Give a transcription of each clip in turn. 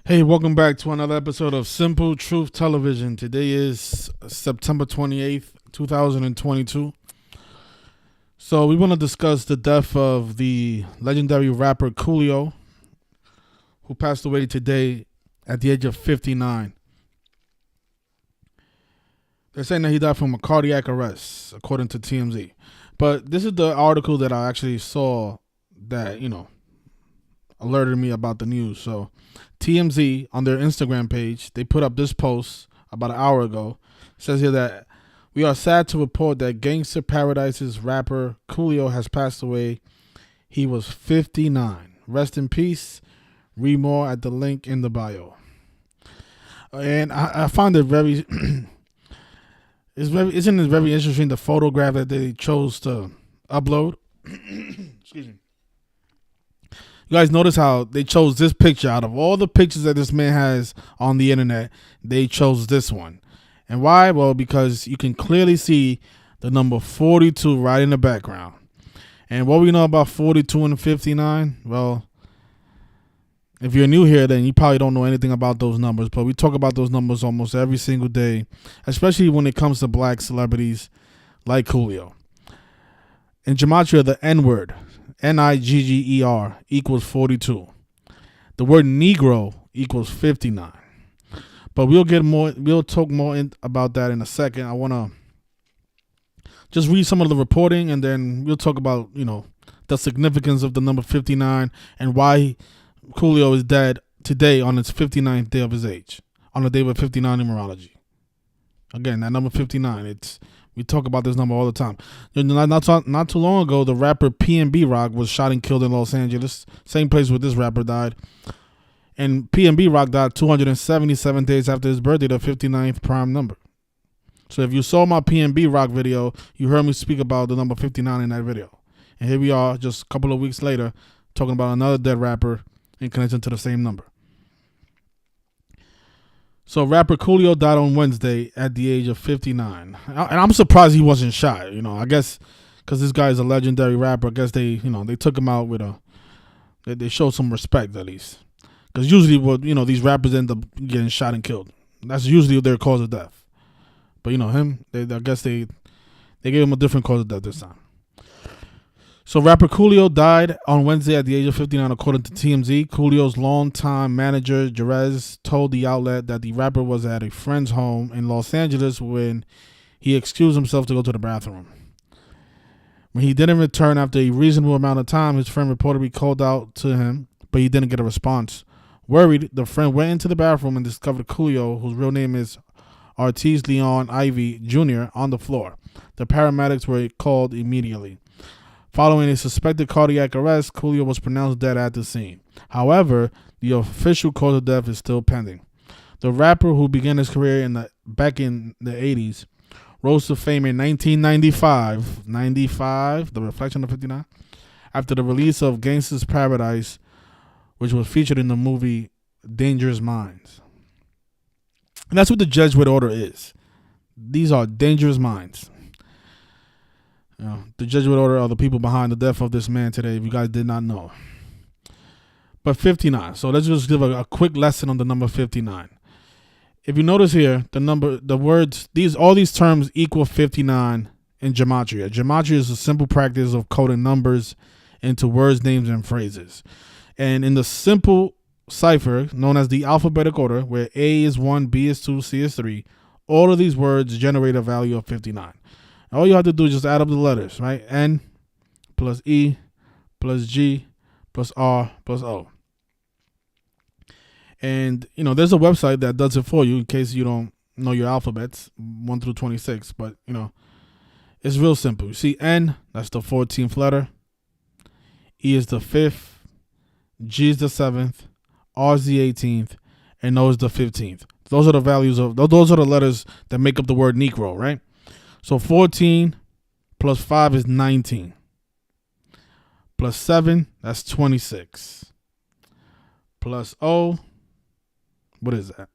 Hey, welcome back to another episode of Simple Truth Television. Today is September 28th, 2022. So we want to discuss the death of the legendary rapper Coolio, who passed away today at the age of 59. They're saying that he died from a cardiac arrest, according to TMZ. But this is the article that I actually saw that, alerted me about the news. So TMZ on their Instagram page, they put up this post about an hour ago. It says here that we are sad to report that Gangsta Paradise's rapper Coolio has passed away. He was 59. Rest in peace. Read more at the link in the bio. And I found it very isn't it very interesting, the photograph that they chose to upload? Excuse me. You guys notice how they chose this picture out of all the pictures that this man has on the internet. They chose this one. And why? Well, because you can clearly see the number 42 right in the background. And what we know about 42 and 59? Well, if you're new here, then you probably don't know anything about those numbers. But we talk about those numbers almost every single day, especially when it comes to black celebrities like Coolio. In Gematria, the N-word, Nigger equals 42. The word Negro equals 59. But we'll talk more about that in a second. I want to just read some of the reporting, and then we'll talk about, the significance of the number 59 and why Coolio is dead today on his 59th day of his age, on the day of 59 numerology. Again, that number 59, we talk about this number all the time. Not too long ago, the rapper PnB Rock was shot and killed in Los Angeles, same place where this rapper died. And PnB Rock died 277 days after his birthday, the 59th prime number. So if you saw my PnB Rock video, you heard me speak about the number 59 in that video. And here we are, just a couple of weeks later, talking about another dead rapper in connection to the same number. So rapper Coolio died on Wednesday at the age of 59. And I'm surprised he wasn't shot. I guess because this guy is a legendary rapper, I guess they took him out with they showed some respect at least. Because usually these rappers end up getting shot and killed. That's usually their cause of death. But I guess they gave him a different cause of death this time. So rapper Coolio died on Wednesday at the age of 59, according to TMZ. Coolio's longtime manager, Jerez, told the outlet that the rapper was at a friend's home in Los Angeles when he excused himself to go to the bathroom. When he didn't return after a reasonable amount of time, his friend reportedly called out to him, but he didn't get a response. Worried, the friend went into the bathroom and discovered Coolio, whose real name is Ortiz Leon Ivy Jr., on the floor. The paramedics were called immediately. Following a suspected cardiac arrest, Coolio was pronounced dead at the scene. However, the official cause of death is still pending. The rapper, who began his career back in the 80s, rose to fame in 1995, the reflection of 59, after the release of Gangsta's Paradise, which was featured in the movie Dangerous Minds. And that's what the Jesuit order is. These are dangerous minds. The Jesuit order are the people behind the death of this man today, if you guys did not know. But 59. So let's just give a quick lesson on the number 59. If you notice here, all these terms equal 59 in Gematria. Gematria is a simple practice of coding numbers into words, names, and phrases. And in the simple cipher, known as the alphabetic order, where A is 1, B is 2, C is 3, all of these words generate a value of 59. All you have to do is just add up the letters, right? N plus E plus G plus R plus O. And, there's a website that does it for you in case you don't know your alphabets, 1 through 26. But, it's real simple. You see N, that's the 14th letter. E is the 5th. G is the 7th. R is the 18th. And O is the 15th. Those are the those are the letters that make up the word Negro, right? So 14 plus 5 is 19. Plus 7, that's 26. Plus O, what is that?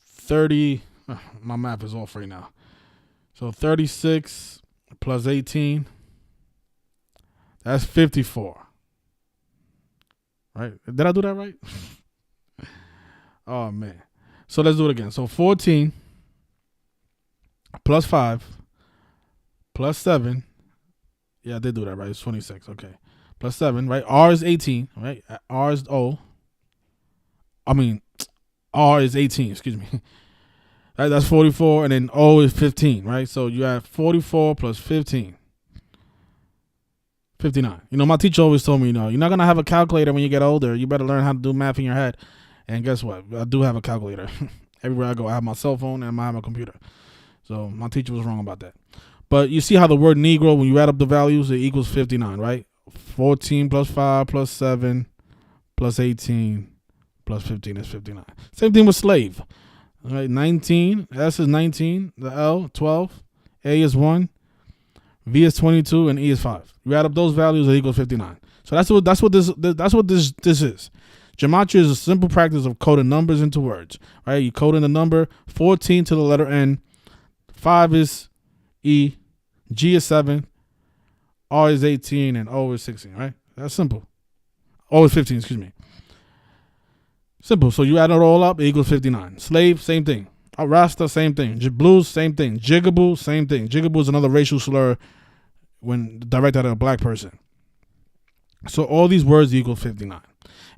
30. My math is off right now. So 36 plus 18, that's 54. right? Did I do that right? Oh, man. So let's do it again. So 14 plus 5 plus 7. Yeah, I did do that right. It's 26. Okay. Plus 7, right? R is 18, right? R is O. I mean, R is 18, excuse me. Right, that's 44, and then O is 15, right? So you have 44 plus 15. 59. My teacher always told me, you're not going to have a calculator when you get older. You better learn how to do math in your head. And guess what? I do have a calculator. Everywhere I go, I have my cell phone and I have my computer. So my teacher was wrong about that. But you see how the word Negro, when you add up the values, it equals 59, right? 14 plus 5 plus 7 plus 18 plus 15 is 59. Same thing with slave. All right, 19. S is 19. The L, 12. A is 1. V is 22 and E is 5. You add up those values, it equals 59. So that's what this is. Gematria is a simple practice of coding numbers into words. Right? You code in the number 14 to the letter N. 5 is E. G is 7. R is 18 and O is 16. Right? That's simple. O is 15. Excuse me. Simple. So you add it all up, it equals 59. Slave, same thing. Rasta, same thing. Blues, same thing. Jigaboo, same thing. Jigaboo is another racial slur when directed at a black person. So all these words equal 59.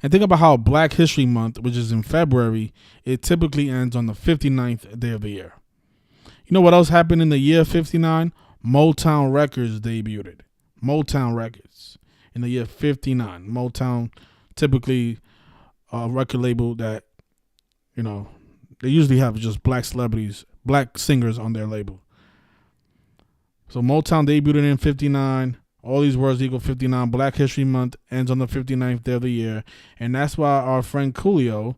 And think about how Black History Month, which is in February, it typically ends on the 59th day of the year. You know what else happened in the year 59? Motown Records debuted. Motown Records in the year 59. Motown, typically a record label that, they usually have just black celebrities, black singers on their label. So Motown debuted in 59. All these words equal 59. Black History Month ends on the 59th day of the year. And that's why our friend Coolio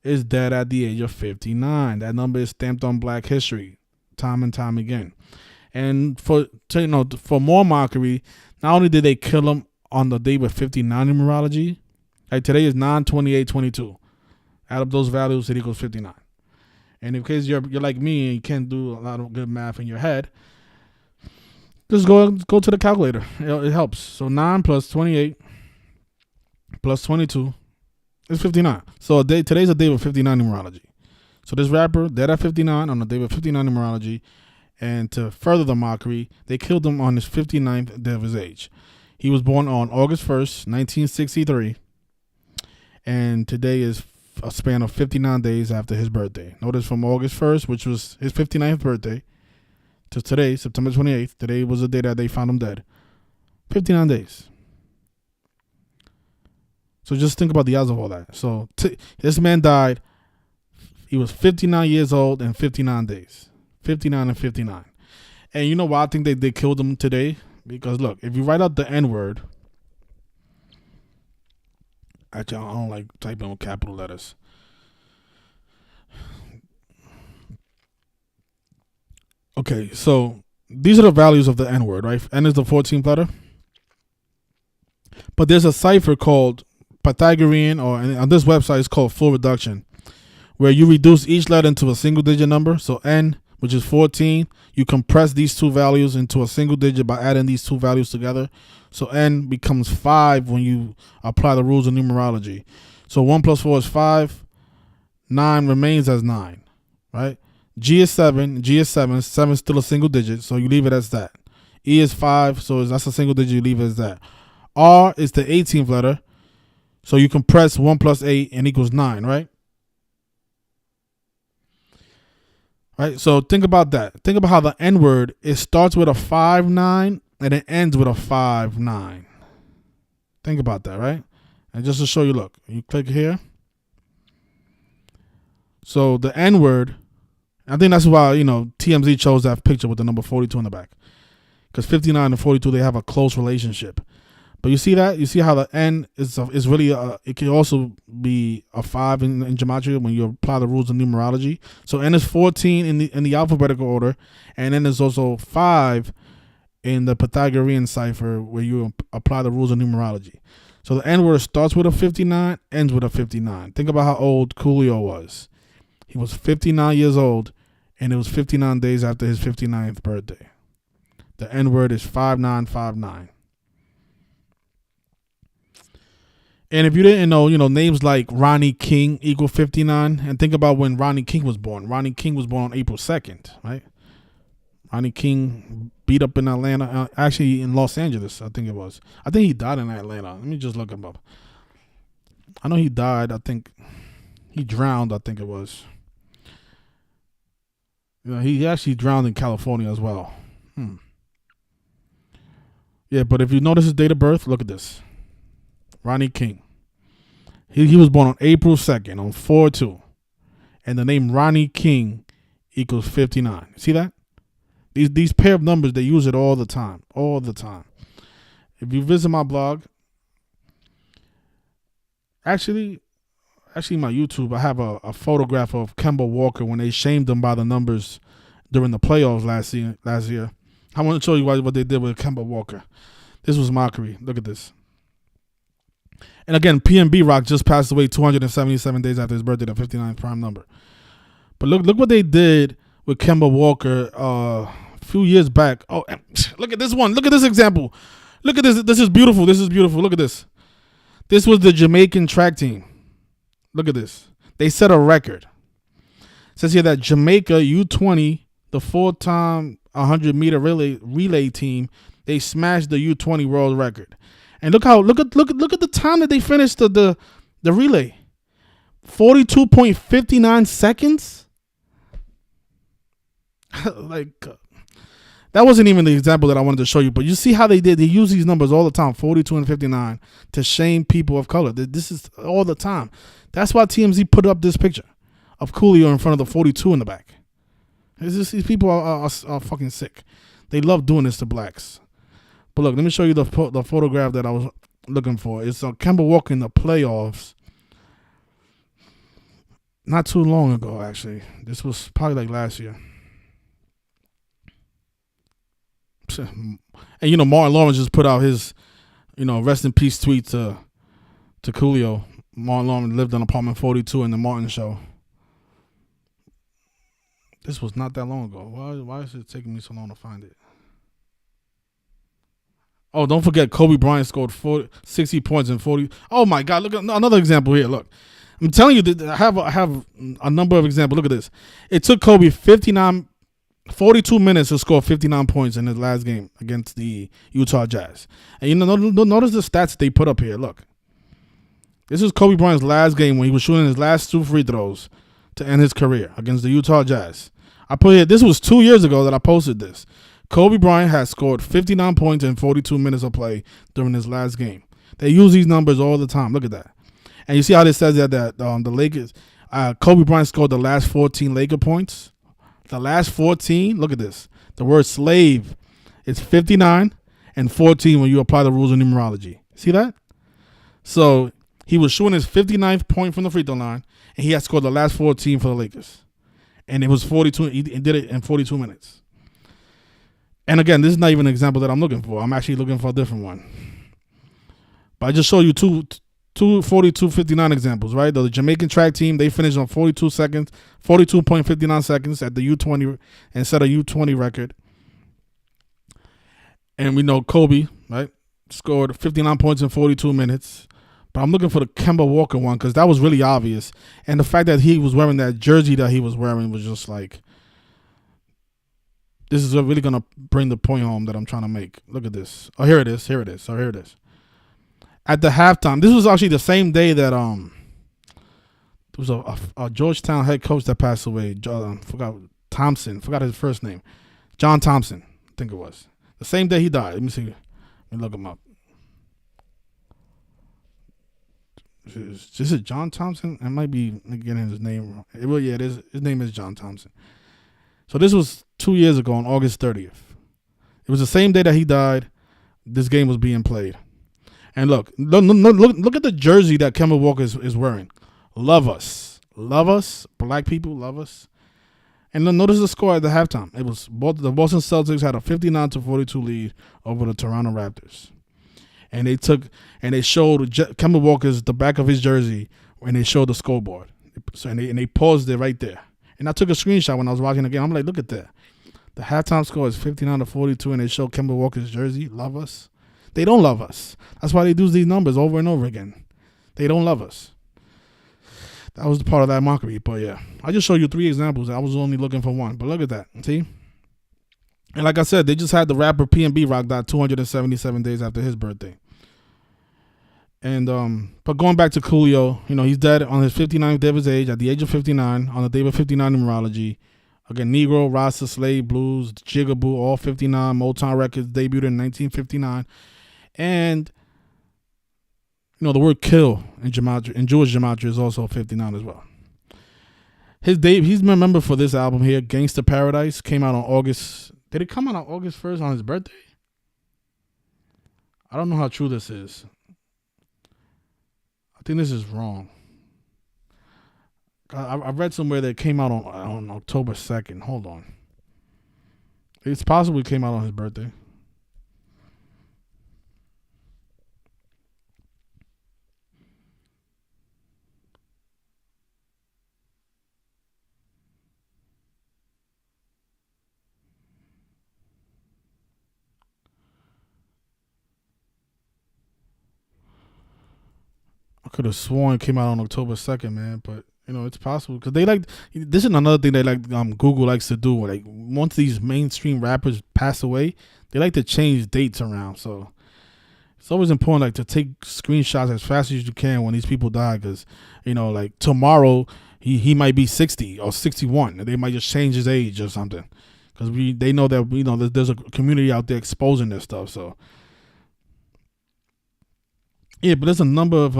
is dead at the age of 59. That number is stamped on Black history time and time again. And for more mockery, not only did they kill him on the day with 59 numerology, like today is 9/28/22. Add up those values, it equals 59. And in case you're like me and you can't do a lot of good math in your head, just go to the calculator. It helps. So 9 plus 28 plus 22 is 59. So today's a day with 59 numerology. So this rapper dead at 59 on the day with 59 numerology. And to further the mockery, they killed him on his 59th day of his age. He was born on August 1st, 1963. And today is a span of 59 days after his birthday. Notice from August 1st, which was his 59th birthday, to today, September 28th. Today was the day that they found him dead. 59 days. So just think about the odds of all that. So this man died. He was 59 years old and 59 days. 59 and 59. And you know why I think they killed him today? Because look, if you write out the N-word, actually, I don't like typing with capital letters. Okay, so these are the values of the N-word, right? N is the 14th letter. But there's a cipher called Pythagorean, or on this website it's called full reduction, where you reduce each letter into a single digit number. So N, which is 14, you compress these two values into a single digit by adding these two values together. So N becomes 5 when you apply the rules of numerology. So 1 plus 4 is 5. 9 remains as 9, right? G is 7. G is 7. 7 is still a single digit, so you leave it as that. E is 5, so that's a single digit, you leave it as that. R is the 18th letter, so you compress 1 plus 8 and equals 9, right? Right, so think about that. Think about how the N-word, it starts with a 5-9 and it ends with a 5-9. Think about that, right? And just to show you, look, you click here. So the N-word, I think that's why, TMZ chose that picture with the number 42 in the back. Because 59 and 42, they have a close relationship. But you see that? You see how the N is really, it can also be a 5 in Gematria when you apply the rules of numerology. So N is 14 in the alphabetical order. And then there's also 5 in the Pythagorean cipher where you apply the rules of numerology. So the N word starts with a 59, ends with a 59. Think about how old Coolio was. He was 59 years old, and it was 59 days after his 59th birthday. The N word is 5959. And if you didn't know, names like Ronnie King equal 59. And think about when Ronnie King was born. Ronnie King was born on April 2nd, right? Ronnie King beat up in Atlanta, actually in Los Angeles, I think it was. I think he died in Atlanta. Let me just look him up. I know he died. I think he drowned, I think it was. He actually drowned in California as well. Yeah, but if you notice his date of birth, look at this. Ronnie King. He was born on April 2nd, on 4/2. And the name Ronnie King equals 59. See that? These pair of numbers, they use it all the time. All the time. If you visit my blog, actually my YouTube, I have a photograph of Kemba Walker when they shamed him by the numbers during the playoffs last year. I want to show you what they did with Kemba Walker. This was mockery. Look at this. And again, PnB Rock just passed away 277 days after his birthday, the 59th prime number. But look what they did with Kemba Walker a few years back. Oh, look at this one. Look at this example. Look at this. This is beautiful. This is beautiful. Look at this. This was the Jamaican track team. Look at this. They set a record. It says here that Jamaica U20, the 4-time 100-meter relay team, they smashed the U20 world record. And look at the time that they finished the relay. 42.59 seconds. That wasn't even the example that I wanted to show you, but you see how they did. They use these numbers all the time, 42 and 59, to shame people of color. This is all the time. That's why TMZ put up this picture of Coolio in front of the 42 in the back. These people are fucking sick. They love doing this to blacks. But look, let me show you the photograph that I was looking for. It's Kemba Walker in the playoffs. Not too long ago, actually. This was probably like last year. And Martin Lawrence just put out his, rest in peace tweet to Coolio. Martin Lawrence lived on apartment 42 in the Martin show. This was not that long ago. Why is it taking me so long to find it? Oh, don't forget Kobe Bryant scored 60 points in 40. Oh my God! Look at another example here. Look, I'm telling you that I have a number of examples. Look at this. It took Kobe 42 minutes to score 59 points in his last game against the Utah Jazz. And notice the stats they put up here. Look, this is Kobe Bryant's last game when he was shooting his last 2 free throws to end his career against the Utah Jazz. I put here. This was 2 years ago that I posted this. Kobe Bryant has scored 59 points in 42 minutes of play during his last game. They use these numbers all the time. Look at that. And you see how this says that the Lakers, Kobe Bryant scored the last 14 Laker points. The last 14, look at this. The word slave is 59 and 14 when you apply the rules of numerology. See that? So he was shooting his 59th point from the free throw line, and he had scored the last 14 for the Lakers. And it was 42. He did it in 42 minutes. And again, this is not even an example that I'm looking for. I'm actually looking for a different one. But I just showed you two 42-59 examples, right? The Jamaican track team, they finished on 42.59 seconds at the U20 and set a U20 record. And we know Kobe, right, scored 59 points in 42 minutes. But I'm looking for the Kemba Walker one because that was really obvious. And the fact that he was wearing that jersey that he was wearing was just like, this is really going to bring the point home that I'm trying to make. Look at this. Oh, here it is. Here it is. So here it is. At the halftime, this was actually the same day that there was a Georgetown head coach that passed away. Forgot his first name. John Thompson, I think it was. The same day he died. Let me see. Let me look him up. Is it John Thompson? I might be getting his name wrong. Well, yeah, it is. His name is John Thompson. So this was 2 years ago on August 30th. It was the same day that he died. This game was being played. And look at the jersey that Kemba Walker is wearing. Love us. Love us. Black people love us. And then notice the score at the halftime. It was the Boston Celtics had a 59-42 lead over the Toronto Raptors. And they showed Kemba Walker's the back of his jersey and they showed the scoreboard. And they paused it right there. And I took a screenshot when I was watching the game. I'm like, look at that. The halftime score is 59-42 and they show Kemba Walker's jersey. Love us. They don't love us. That's why they do these numbers over and over again. They don't love us. That was the part of that mockery. But yeah, I just showed you 3 examples. I was only looking for one. But look at that. See? And like I said, they just had the rapper PnB Rock die 277 days after his birthday. And but going back to Coolio, he's dead on his 59th day of his age, at the age of 59, on the day of 59 numerology. Again, Negro, Rasta, Slave, Blues, Jigaboo, all 59. Motown Records debuted in 1959. And, the word kill in Gematria, in Jewish Gematria, is also 59 as well. He's remembered for this album here, Gangsta Paradise, came out on August. Did it come out on August 1st on his birthday? I don't know how true this is. I think this is wrong. I read somewhere that it came out on October 2nd. Hold on. It's possible it came out on his birthday. I could have sworn it came out on October 2nd, man, but it's possible because this is another thing they Google likes to do. Like, once these mainstream rappers pass away, they like to change dates around. So it's always important to take screenshots as fast as you can when these people die, because like tomorrow he might be 60 or 61, and they might just change his age or something, because they know that there's a community out there exposing this stuff. So yeah, but there's a number of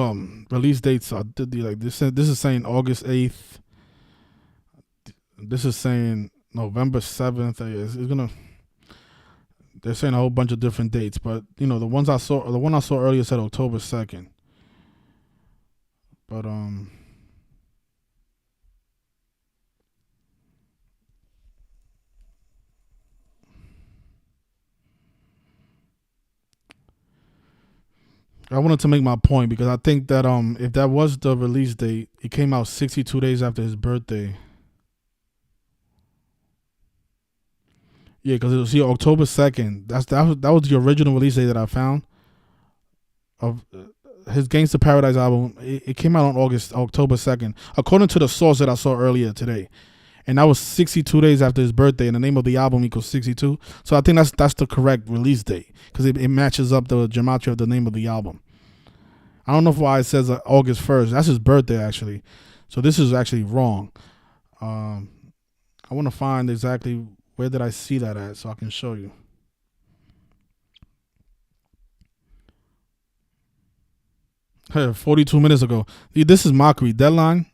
release dates. This is saying August 8th. This is saying November 7th. They're saying a whole bunch of different dates, but the one I saw earlier said October 2nd. But I wanted to make my point, because I think that if that was the release date, it came out 62 days after his birthday. Yeah, because it was October 2nd. That was the original release date that I found of his Gangsta Paradise album. It came out on October 2nd, according to the source that I saw earlier today. And that was 62 days after his birthday, and the name of the album equals 62. So I think that's the correct release date, because it matches up the gematria of the name of the album. I don't know why it says August 1st. That's his birthday, actually. So this is actually wrong. I want to find exactly where did I see that at so I can show you. Hey, 42 minutes ago. This is mockery. Deadline.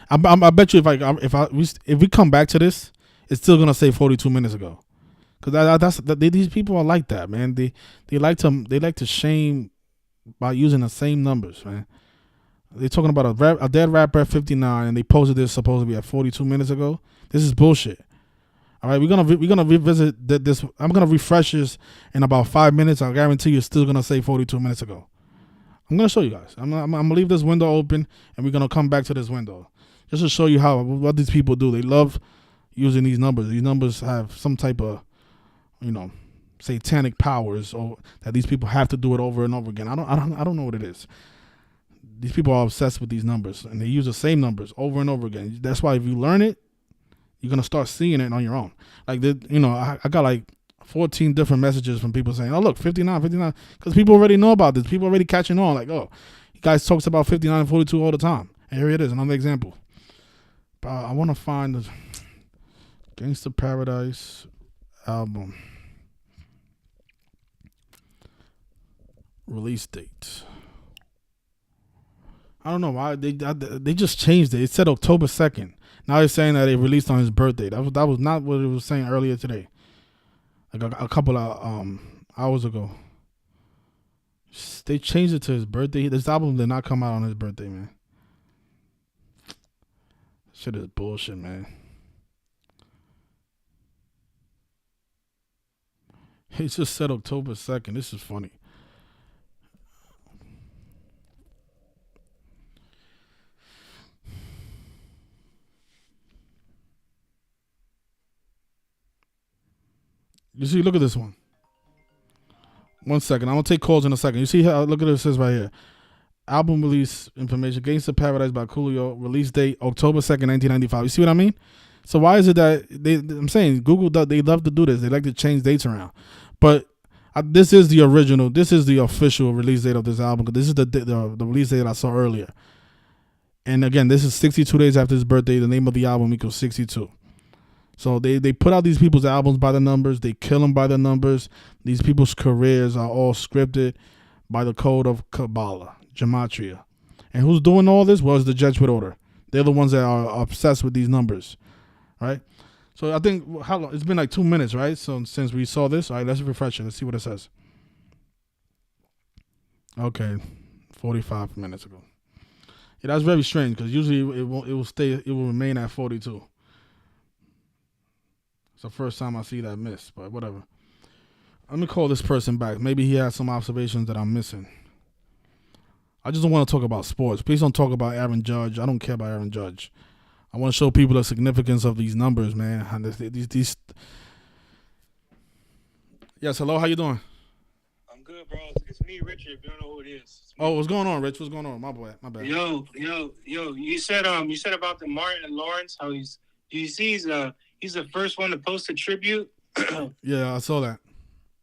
I bet you if we come back to this, it's still gonna say 42 minutes ago, because these people are like that, man. They like to shame by using the same numbers, man. They're talking about a dead rapper at 59, and they posted this supposedly at 42 minutes ago. This is bullshit. All right, we're gonna revisit this. I'm gonna refresh this in about 5 minutes. I guarantee you, it's still gonna say 42 minutes ago. I'm gonna show you guys. I'm gonna leave this window open, and we're gonna come back to this window, just to show you what these people do. They love using these numbers. These numbers have some type of, satanic powers, or that these people have to do it over and over again. I don't know what it is. These people are obsessed with these numbers, and they use the same numbers over and over again. That's why if you learn it, you're gonna start seeing it on your own. I got like 14 different messages from people saying, "Oh, look, 59, 59," because people already know about this. People already catching on. Like, oh, you guys talks about 59 and 42 all the time. And here it is, another example. But I want to find the Gangsta Paradise album release date. I don't know why they just changed it. It said October 2nd. Now they're saying that it released on his birthday. That was not what it was saying earlier today. Like a couple of hours ago. They changed it to his birthday. This album did not come out on his birthday, man. Shit is bullshit, man. It just said October 2nd. This is funny. You see, look at this one. 1 second. I'm going to take calls in a second. You see how, look at it, it says right here. Album release information: Gangsta Paradise by Coolio. Release date October 2nd, 1995. You see what I mean? So why is it that I'm saying Google they love to do this. They like to change dates around, but this is the original. This is the official release date of this album. This is the release date I saw earlier. And again, this is 62 days after his birthday. The name of the album equals 62. So they put out these people's albums by the numbers. They kill them by the numbers. These people's careers are all scripted by the code of Kabbalah, Gematria. And who's doing all this? Well, it's the Jesuit order. They're the ones that are obsessed with these numbers, right? So I think, how long? It's been like 2 minutes, right? So since we saw this, all right, let's refresh it. Let's see what it says. Okay, 45 minutes ago. Yeah, that's very strange because usually it will remain at 42. It's the first time I see that miss, but whatever. Let me call this person back. Maybe he has some observations that I'm missing. I just don't want to talk about sports. Please don't talk about Aaron Judge. I don't care about Aaron Judge. I want to show people the significance of these numbers, man. These. Yes, hello. How you doing? I'm good, bro. It's me, Richard. If you don't know who it is. Oh, what's going on, Rich? What's going on? My bad. Yo. You said about the Martin and Lawrence. How he's he's the first one to post a tribute. Yeah, I saw that.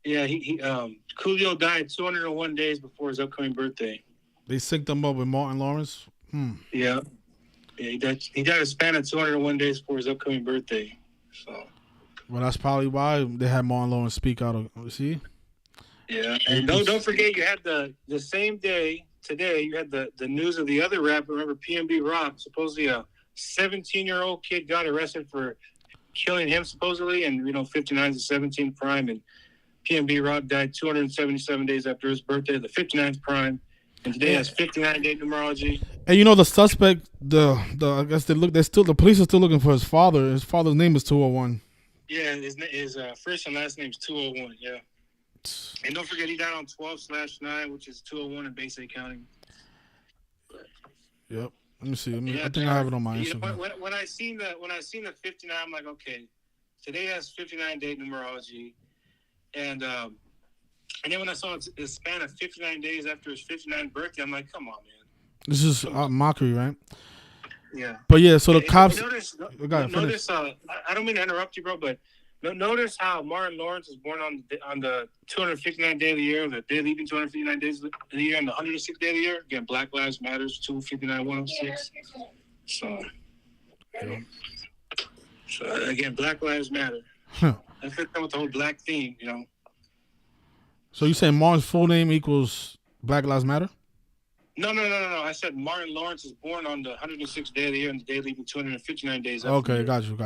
Yeah, he Coolio died 201 days before his upcoming birthday. They synced him up with Martin Lawrence. Yeah, he died a span of 201 days before his upcoming birthday. So. Well, that's probably why they had Martin Lawrence speak out. See. Yeah, and don't forget you had the same day today. You had the news of the other rapper. Remember PnB Rock? Supposedly a 17-year-old kid got arrested for killing him supposedly, and 59 is the 17th prime, and PnB Rock died 277 days after his birthday, the 59th prime, and today has 59-day numerology. And the suspect, I guess the police are still looking for his father. His father's name is 201. Yeah, his first and last name is 201. Yeah. And don't forget, he died on 12/9, which is 201 in Bay State County. Yep. Let me see. I think I have it on my Instagram. When I seen the 59, I'm like, okay, today has 59-day numerology, and then when I saw it span of 59 days after his 59th birthday, I'm like, come on, man. This is mockery, right? Yeah. But yeah, so the cops. Notice, I don't mean to interrupt you, bro, but notice how Martin Lawrence was born on the 259th day of the year, the day leaving 259 days of the year, and the 106th day of the year. Again, Black Lives Matters, 259-106. So again, Black Lives Matter. Huh. I fit with the whole black theme, So you saying Martin's full name equals Black Lives Matter? No. I said Martin Lawrence is born on the 106th day of the year and the day leaving 259 days. Okay, got you.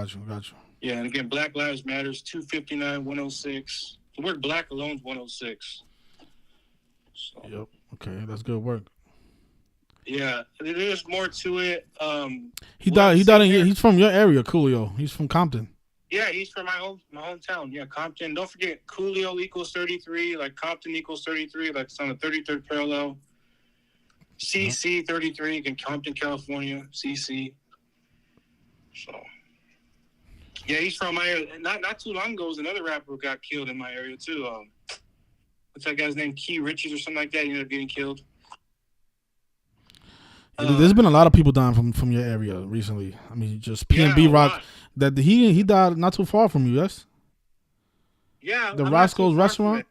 Yeah, and again, Black Lives Matters, 259-106. The word black alone is 106. So. Yep. Okay, that's good work. Yeah, there's more to it. He died. He's from your area, Coolio. He's from Compton. Yeah, he's from my hometown. Yeah, Compton. Don't forget, Coolio equals 33. Like Compton equals 33. Like it's on the 33rd parallel. CC 33 in Compton, California. CC. So. Yeah, he's from my area. Not too long ago, another rapper who got killed in my area too. What's that guy's name? Key Richards or something like that. He ended up getting killed. There's been a lot of people dying from your area recently. I mean, just PnB Rock. That he died not too far from you, yes? Yeah. The Roscoe's restaurant?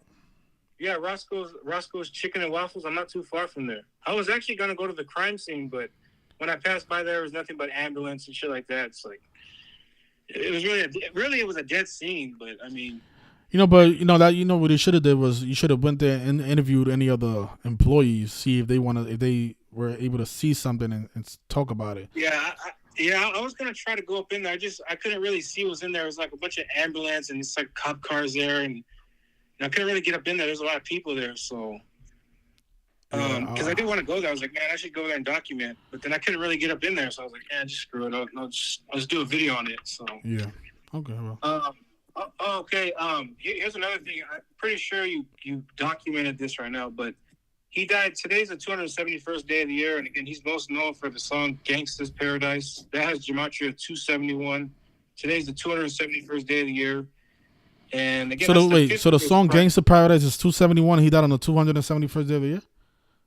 Yeah, Roscoe's Chicken and Waffles. I'm not too far from there. I was actually going to go to the crime scene, but when I passed by there was nothing but ambulance and shit like that. It's like, it was it was a dead scene, but I mean. What you should have did was you should have went there and interviewed any of the employees, see if they were able to see something and talk about it. Yeah, I was gonna try to go up in there. I couldn't really see what was in there. It was like a bunch of ambulance and it's like cop cars there, and I couldn't really get up in there. There's a lot of people there, so because I didn't want to go there. I was like, man, I should go there and document, but then I couldn't really get up in there, so I was like, man, just screw it. I'll just do a video on it. So yeah, okay, well. Okay. Here's another thing. I'm pretty sure you documented this right now, but he died. Today's the 271st day of the year, and again, he's most known for the song "Gangsta's Paradise." That has Gematria 271. Today's the 271st day of the year, and again. So the song "Gangsta's Paradise" is 271. And he died on the 271st day of the year.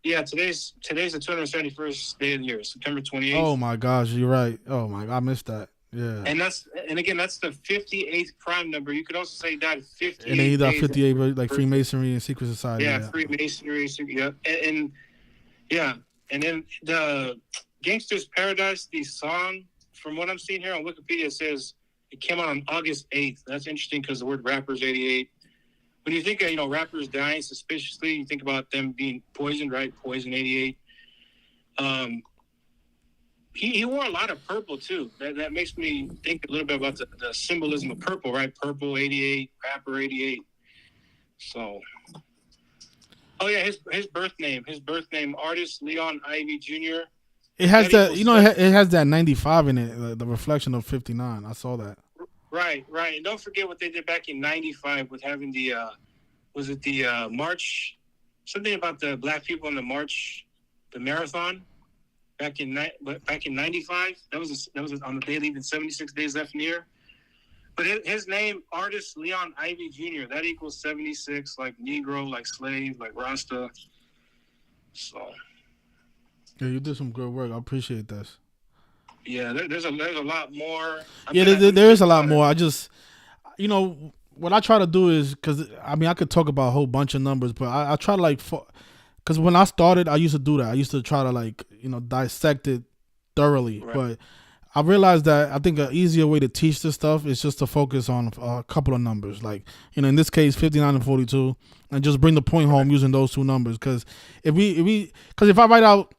Yeah, today's the 271st day of the year, September 28th. Oh my gosh, you're right. Oh my God, I missed that. Yeah. And again, that's the 58th prime number. You could also say he died And then he 58 got days 58 after like birth. Freemasonry and secret society. Yeah, Yeah. Freemasonry. Yeah, and yeah, and then the Gangster's Paradise, the song, from what I'm seeing here on Wikipedia, says it came out on August 8th. That's interesting because the word rapper's 88. When you think of, rappers dying suspiciously, you think about them being poisoned, right? Poison 88. He wore a lot of purple too. That makes me think a little bit about the symbolism of purple, right? Purple 88, rapper 88. So, oh yeah, his birth name, artist Leon Ivy Jr. It has that, equals it has that 95 in it, the reflection of 59. I saw that. Right. And don't forget what they did back in '95 with having the was it the march? Something about the black people in the march, the marathon. Back in '95, that was on the day leaving 76 days left in the year. But his name, artist Leon Ivy Jr., that equals 76, like Negro, like slave, like Rasta. So Yeah, you did some good work. I appreciate this. yeah, there's a lot more. There is a lot more. I just, what I try to do is, because I could talk about a whole bunch of numbers, but I try to because when I started, I used to do that. I used to try to dissect it thoroughly. Right. But I realized that I think an easier way to teach this stuff is just to focus on a couple of numbers. Like, in this case, 59 and 42, and just bring the point home using those two numbers. Because if I write out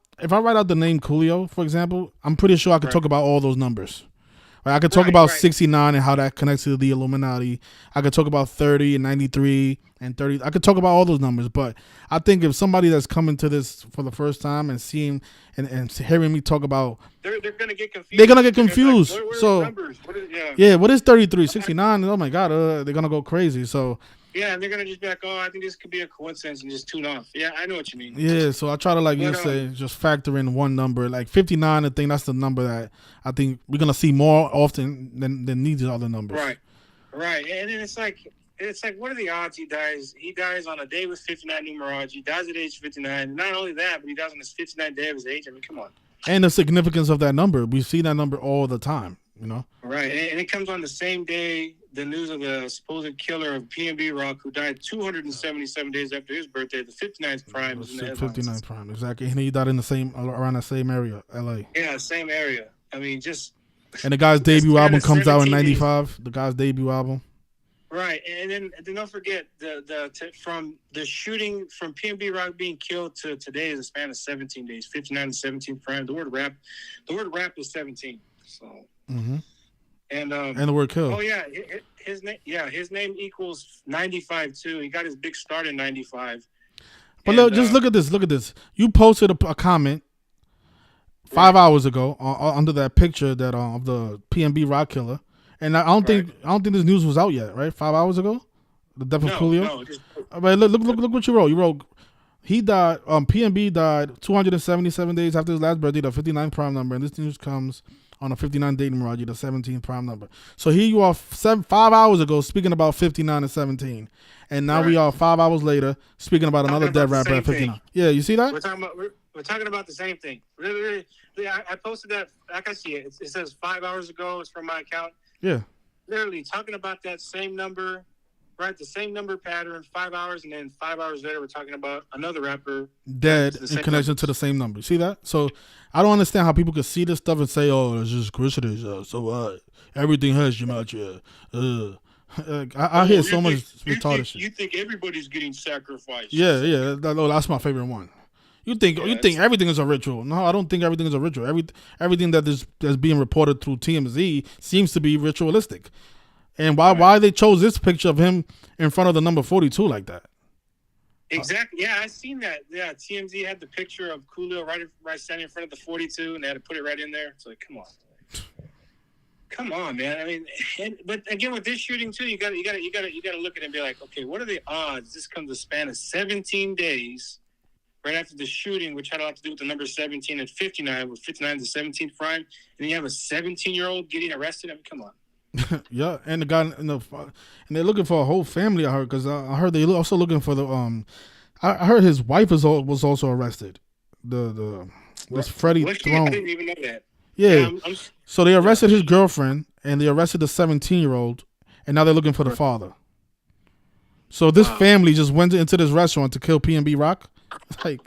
the name Coolio, for example, I'm pretty sure I could talk about all those numbers. Right? I could talk about 69 and how that connects to the Illuminati. I could talk about 30 and 93 and 30. I could talk about all those numbers. But I think if somebody that's coming to this for the first time and seeing and hearing me talk about, they're going to get confused. They're going to get confused. Like, what so, are the numbers? What is 33, 69? Oh, my God. They're going to go crazy. So, yeah, and they're gonna just be like, "Oh, I think this could be a coincidence," and just tune off. Yeah, I know what you mean. Yeah, so I try to just factor in one number, like 59. I think that's the number that I think we're gonna see more often than these other numbers. Right, and then it's like, what are the odds he dies? He dies on a day with 59 numerology. He dies at age 59. Not only that, but he dies on his 59th day of his age. I mean, come on. And the significance of that number, we see that number all the time. Right, and it comes on the same day. The news of the supposed killer of PnB Rock, who died 277 days after his birthday, the 59th prime. Was in the 59th prime, exactly. And he died in around the same area, LA. Yeah, same area. I mean, just. And the guy's debut album comes out in '95. The guy's debut album. Right, and then don't forget from the shooting from PnB Rock being killed to today is a span of 17 days, 59 to 17 prime. The word rap is 17. So. Mm-hmm. And the word kill. Oh yeah, his name equals 95 too. He got his big start in 95. But look at this. You posted a comment 5 hours ago under that picture that of the PnB Rock killer, and I don't think this news was out yet, right? 5 hours ago, the death of Coolio. No. Right, look what you wrote. You wrote he died. PnB died 277 days after his last birthday, the 59 prime number, and this news comes on a 59 date numerology, the 17 prime number. So here you are 5 hours ago speaking about 59 and 17. And now we are 5 hours later speaking about another dead rapper at 59. Thing. Yeah, you see that? We're talking about the same thing. Really, I posted that. Like I see it. It says 5 hours ago. It's from my account. Yeah. Literally talking about that same number, right? The same number pattern, 5 hours. And then 5 hours later, we're talking about another rapper dead in connection to the same number. You see that? So I don't understand how people could see this stuff and say, "Oh, it's just coincidence." So everything has Gematria. I hear so much retarded shit. You think everybody's getting sacrificed? Yeah. That's my favorite one. You think everything is a ritual? No, I don't think everything is a ritual. Everything that's being reported through TMZ seems to be ritualistic. And why they chose this picture of him in front of the number 42 like that? Exactly. Yeah, I seen that. Yeah, TMZ had the picture of Coolio right standing in front of the 42, and they had to put it right in there. It's like, come on, man. I mean, but again with this shooting too, you got to look at it and be like, okay, what are the odds? This comes a span of 17 days right after the shooting, which had a lot to do with the number 17 and 59, with 59 is the 17th prime, and then you have a 17-year-old getting arrested. I mean, come on. Yeah, and the guy and they're looking for a whole family. I heard because I heard they also looking for the I heard his wife was also arrested. The this Freddie Was she? I Throne. didn't even know that. Yeah. Yeah, So they yeah. arrested his girlfriend and they arrested the 17-year-old, and now they're looking for the father. So this Wow. family just went into this restaurant to kill PnB Rock. Like,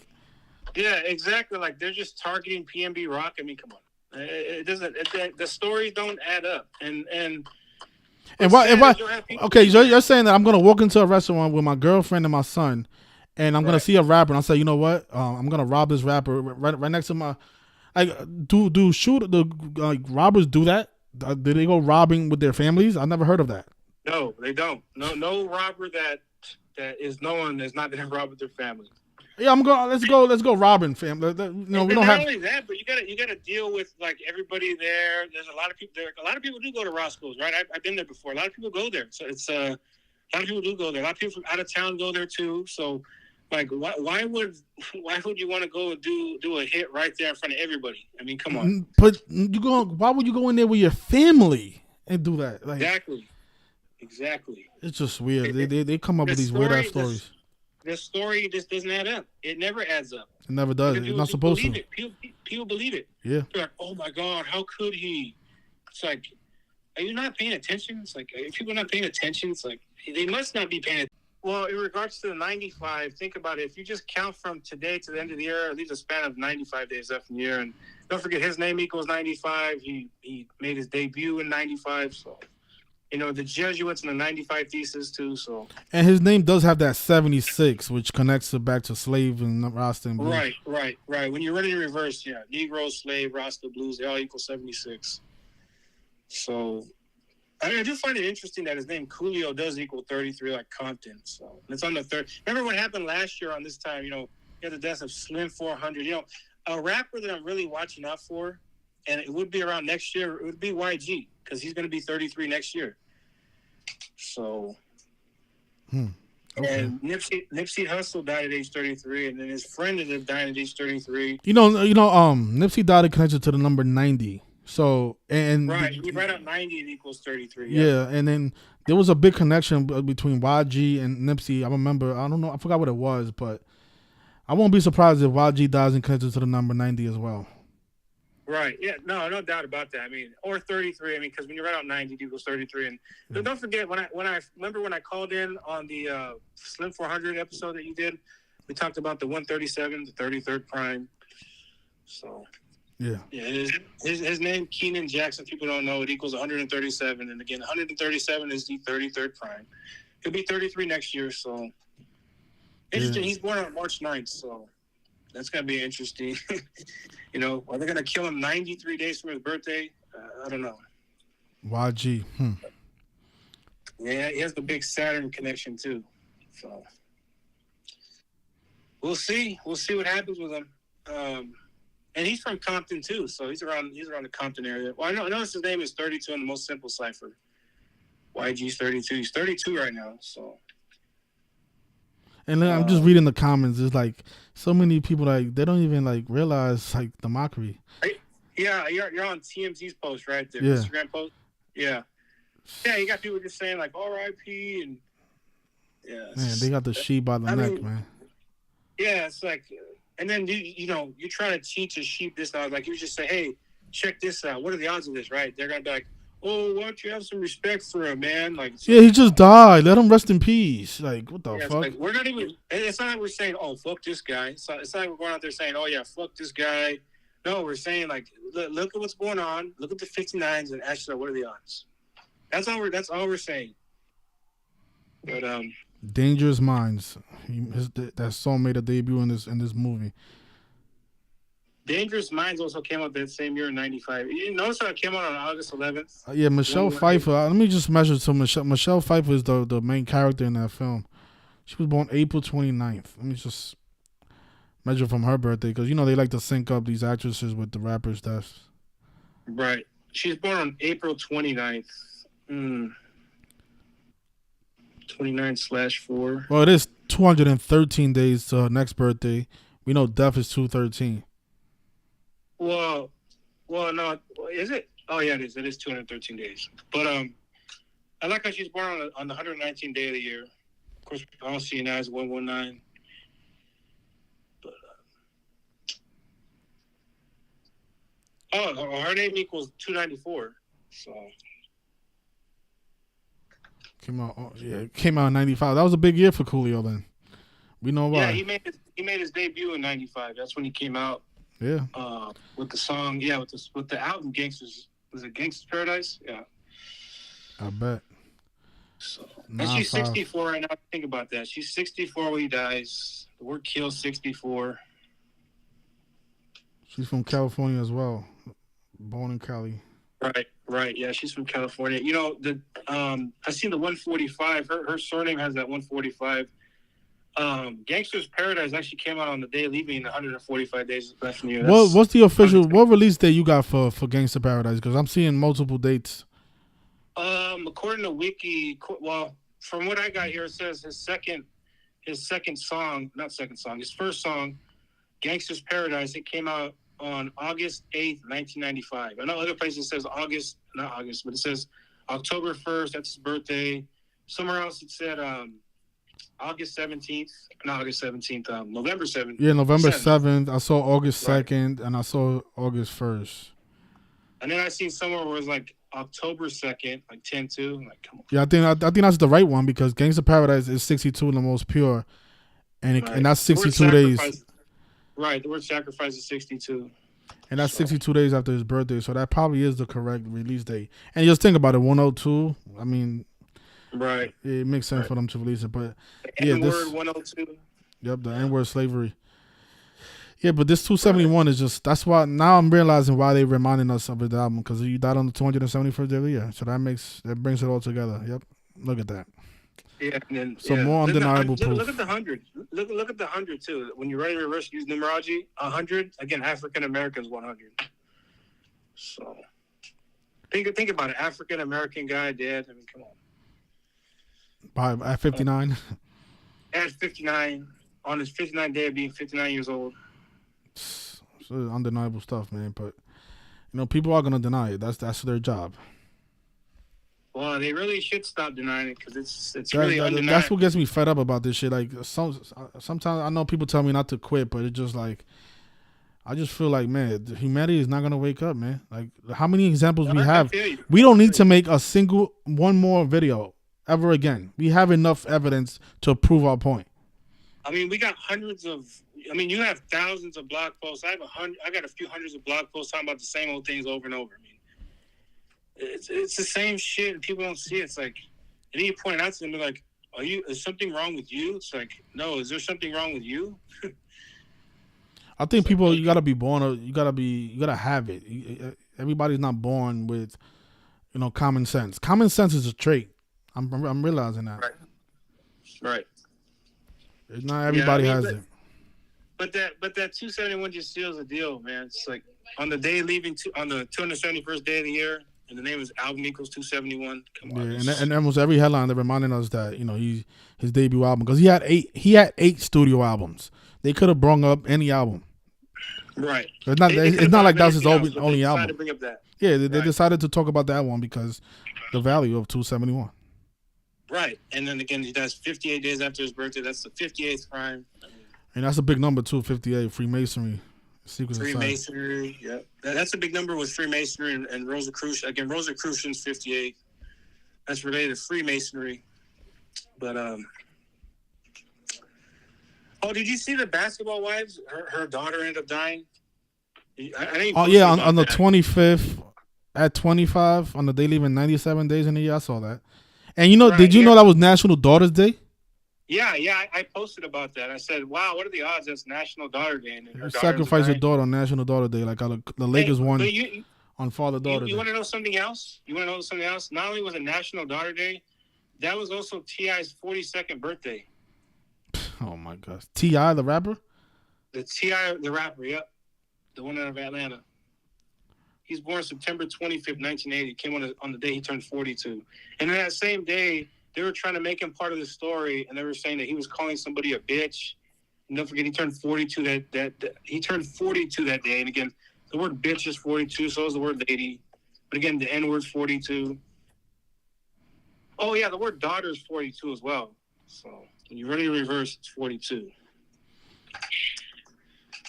Yeah, exactly. Like they're just targeting PnB Rock. I mean, come on. It doesn't. The stories don't add up. And why? Okay, so you're saying that I'm gonna walk into a restaurant with my girlfriend and my son, and I'm gonna see a rapper, and I say, you know what? I'm gonna rob this rapper right next to my. Like, robbers do that? Do they go robbing with their families? I never heard of that. No, they don't. No robber that is known is not going to rob with their family. Yeah, I'm going. Let's go robbing, fam. We don't have. Not only that, but you got to deal with like everybody there. There's a lot of people there. A lot of people do go to Roscoe's, right? I've been there before. A lot of people go there, so it's a lot of people do go there. A lot of people from out of town go there too. So, like, why would you want to go and do a hit right there in front of everybody? I mean, come on. But why would you go in there with your family and do that? Like, exactly. It's just weird. They come up with these weird ass stories. The story just doesn't add up. It never adds up. It never does. It's not supposed to. People believe it. Yeah. They're like, oh my God, how could he? It's like, are you not paying attention? It's like, if people are not paying attention, it's like, they must not be paying attention. Well, in regards to the 95, think about it. If you just count from today to the end of the year, it leaves a span of 95 days left in the year. And don't forget, his name equals 95. He made his debut in 95, so... You know, the Jesuits and the 95 Thesis, too, so... And his name does have that 76, which connects it back to slave and Rasta and blues. Right. When you're running in reverse, yeah. Negro, slave, Rasta, blues, they all equal 76. So, I do find it interesting that his name, Coolio, does equal 33, like Compton, so... It's on the third... Remember what happened last year on this time, you know, you had the death of Slim 400. You know, a rapper that I'm really watching out for, and it would be around next year, it would be YG, because he's going to be 33 next year. So, okay. And Nipsey Hussle died at age 33, and then his friend ended up dying at age 33. You know, Nipsey died in connection to the number 90. So, and right, he right up 90 it equals 33. Yeah, and then there was a big connection between YG and Nipsey. I remember, I don't know, I forgot what it was, but I won't be surprised if YG dies in connection to the number 90 as well. Right. Yeah. No doubt about that. I mean, or 33. I mean, because when you write out 90, it equals 33. And don't forget when I called in on the Slim 400 episode that you did, we talked about the 137, the 33rd prime. So. Yeah. His name Keenan Jackson. People don't know it equals 137, and again, 137 is the 33rd prime. He'll be 33 next year. So. Interesting. Yeah. He's born on March 9th. So. That's going to be interesting. You know, are they going to kill him 93 days from his birthday? I don't know. YG. Yeah, he has the big Saturn connection, too. So, we'll see. We'll see what happens with him. And he's from Compton, too. So, he's around the Compton area. Well, I noticed his name is 32 in the most simple cipher. YG's 32. He's 32 right now, so... And then I'm just reading the comments. It's like so many people like they don't even like realize like the mockery. Yeah, you're on TMZ's post right there. Yeah. Instagram post. Yeah. Yeah, you got people just saying like R.I.P. and yeah. Man, they got the sheep by the neck, man. Yeah, it's like, and then you try to teach a sheep this now. Like you just say, hey, check this out. What are the odds of this? Right? They're gonna be like, oh, why don't you have some respect for him, man? Like, yeah, he just died. Let him rest in peace. Like, what the fuck? Like, we're not even. It's not like we're saying, oh, fuck this guy. It's not like we're going out there saying, oh yeah, fuck this guy. No, we're saying like, look at what's going on. Look at the 59s and ask yourself, what are the odds? That's all we're saying. But Dangerous Minds. That song made a debut in this movie. Dangerous Minds also came out that same year in 95. You notice how it came out on August 11th? Yeah, Michelle Pfeiffer. Let me just measure. So Michelle Pfeiffer is the main character in that film. She was born April 29th. Let me just measure from her birthday because, you know, they like to sync up these actresses with the rappers' deaths. Right. She's born on April 29th. 29/4. Well, it is 213 days to her next birthday. We know death is 213. Well, no, is it? Oh, yeah, it is. It is 213 days. But I like how she's born on the 119th day of the year. Of course, we all see now is 119. Oh, her name equals 294. So came out in '95. That was a big year for Coolio. Then we know yeah, why. he made his debut in '95. That's when he came out. Yeah. With the song, with the album Gangsters. Was it Gangsters Paradise? Yeah. I bet. So, and she's 9-5. 64 right now. Think about that. She's 64 when he dies. The word kill 64. She's from California as well. Born in Cali. Right. Yeah, she's from California. You know, I seen the 145. Her surname has that 145. Gangster's Paradise actually came out on the day leaving 145 days left in the year. What's the official? What release date you got for Gangsta Paradise? Because I'm seeing multiple dates. According to Wiki, well, from what I got here, it says his first song, Gangster's Paradise. It came out on August 8th, 1995. I know other places it says not August, but it says October 1st. That's his birthday. Somewhere else it said August 17th, not August 17th, November 7th. Yeah, November 7th. I saw August 2nd, and I saw August 1st. And then I seen somewhere where it was like October 2nd, like 10-2. Like, come on. Yeah, I think that's the right one because Gangsta Paradise is 62 the most pure, and that's 62 days. Right, the word sacrifice is 62. And that's 62 days after his birthday, so that probably is the correct release date. And just think about it, 102. I mean, right, it makes sense for them to release it, but the N-word 102. Yep, the N-word slavery. Yeah, but this 271 is just, that's why now I'm realizing why they reminding us of the album, because you died on the 271st day of the year, so that brings it all together. Yep, look at that. Yeah, and then more undeniable proof. Look at the 100. Look at the 100 too. When you're ready to reverse, use numerology. 100 again. African Americans 100. So think about it. African American guy dead. I mean, come on. At 59. At 59 on his 59th day of being 59 years old. It's undeniable stuff, man. But people are gonna deny it. That's their job. Well, they really should stop denying it because it's really undeniable. That's what gets me fed up about this shit. Like sometimes I know people tell me not to quit, but it's just like I just feel like, man, humanity is not gonna wake up, man. Like how many examples we have? We don't need to make one more video ever again. We have enough evidence to prove our point. I mean, we got hundreds of. I mean, you have thousands of blog posts. I got a few hundreds of blog posts talking about the same old things over and over. I mean, it's the same shit, and people don't see it. It's like, and then you point it out to them, they're like, is something wrong with you? It's like, no, is there something wrong with you? I think people, you gotta be born, you gotta have it. Everybody's not born with, common sense. Common sense is a trait. I'm realizing that. Right. Not everybody has it. But that 271 just seals the deal, man. It's like on the day leaving on the 271st day of the year, and the name is album equals 271. Come on. Yeah, and almost every headline they're reminding us that his debut album, because he had eight studio albums. They could have brung up any album. Right. It's not like that's his only album. To bring up that. Yeah, they decided to talk about that one because the value of 271. Right, and then again, he dies 58 days after his birthday. That's the 58th crime. And that's a big number too, 58. Freemasonry. Freemasonry, yeah. That's a big number with Freemasonry and Rosicrucian. Again, Rosicrucian's 58. That's related to Freemasonry. But, did you see the Basketball Wives? Her daughter ended up dying. On the 25th at 25, on the day leaving 97 days in the year, I saw that. And did you know that was National Daughters Day? Yeah, I posted about that. I said, wow, what are the odds that's National Daughter Day? And sacrifice your daughter on National Daughter Day, like the Lakers won on Father-Daughter Day. You want to know something else? Not only was it National Daughter Day, that was also T.I.'s 42nd birthday. Oh, my gosh. T.I., the rapper? The T.I., the rapper, yep. The one out of Atlanta. He's born September 25th, 1980. Came on the day he turned 42. And then that same day, they were trying to make him part of the story, and they were saying that he was calling somebody a bitch. And don't forget, he turned 42 he turned 42 that day. And again, the word bitch is 42, so is the word lady. But again, the N-word's 42. Oh, yeah, the word daughter is 42 as well. So when you're ready to reverse, it's 42.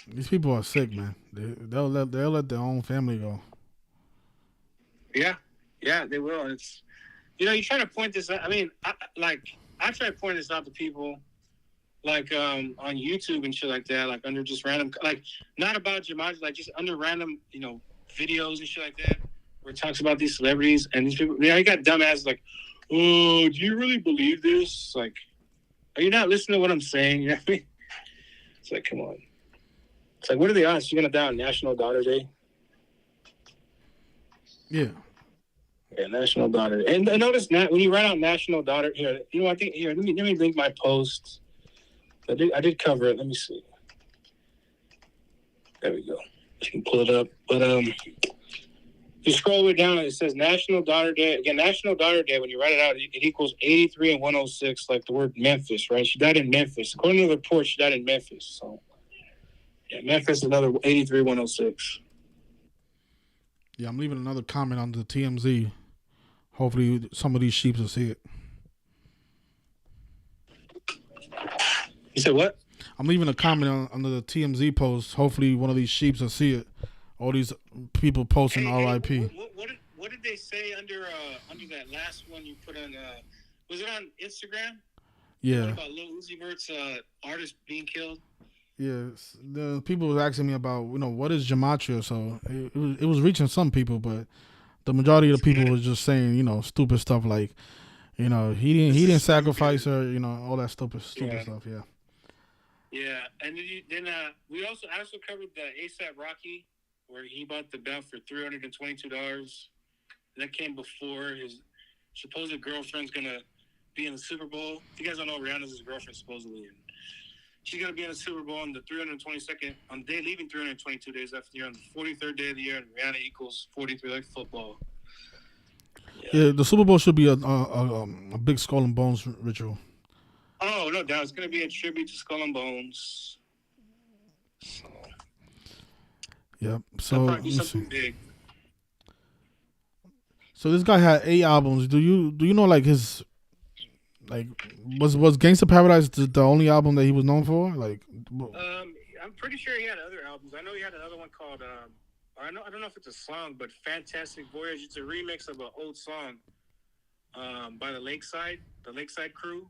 These people are sick, man. They'll let their own family go. Yeah, yeah, they will. It's you try to point this out. I mean, I try to point this out to people like on YouTube and shit like that, like under just random, like not about Gematria, like just under random, videos and shit like that, where it talks about these celebrities and these people. You got dumbasses like, oh, do you really believe this? Like, are you not listening to what I'm saying? You know what I mean? It's like, come on. It's like, what are the odds you're gonna die on National Daughter Day? Yeah. Yeah, National Daughter Day. And notice that when you write out National Daughter, I think let me link my post. I did cover it. Let me see. There we go. You can pull it up. But you scroll way down and it says National Daughter Day. Again, National Daughter Day, when you write it out, it equals 83 and 106, like the word Memphis, right? She died in Memphis. According to the report, she died in Memphis. So, yeah, Memphis, another 83, 106. Yeah, I'm leaving another comment on the TMZ. Hopefully some of these sheeps will see it. You said what? I'm leaving a comment under the TMZ post. Hopefully one of these sheeps will see it. All these people posting RIP. What did they say under that last one you put on? Was it on Instagram? Yeah. About Lil Uzi Vert's artist being killed? Yeah. The people was asking me about, what is Gematria? So it was reaching some people, but the majority of the people was just saying, stupid stuff like, he didn't sacrifice her, all that stupid stuff. Yeah. Yeah, and then I also covered the ASAP Rocky, where he bought the belt for $322. That came before his supposed girlfriend's gonna be in the Super Bowl. If you guys don't know, Rihanna's his girlfriend supposedly, and she's gonna be in the Super Bowl on the 322nd, on the day leaving 322 days after the year, on the 43rd day of the year, and Rihanna equals 43 like football. Yeah, the Super Bowl should be a big Skull and Bones ritual. Oh, no doubt. It's going to be a tribute to Skull and Bones. Yep. So, probably something big. So this guy had 8 albums. Do you know like his was Gangsta Paradise the only album that he was known for? I'm pretty sure he had other albums. I know he had another one called I don't know if it's a song, but Fantastic Voyage. It's a remix of an old song by the Lakeside Crew.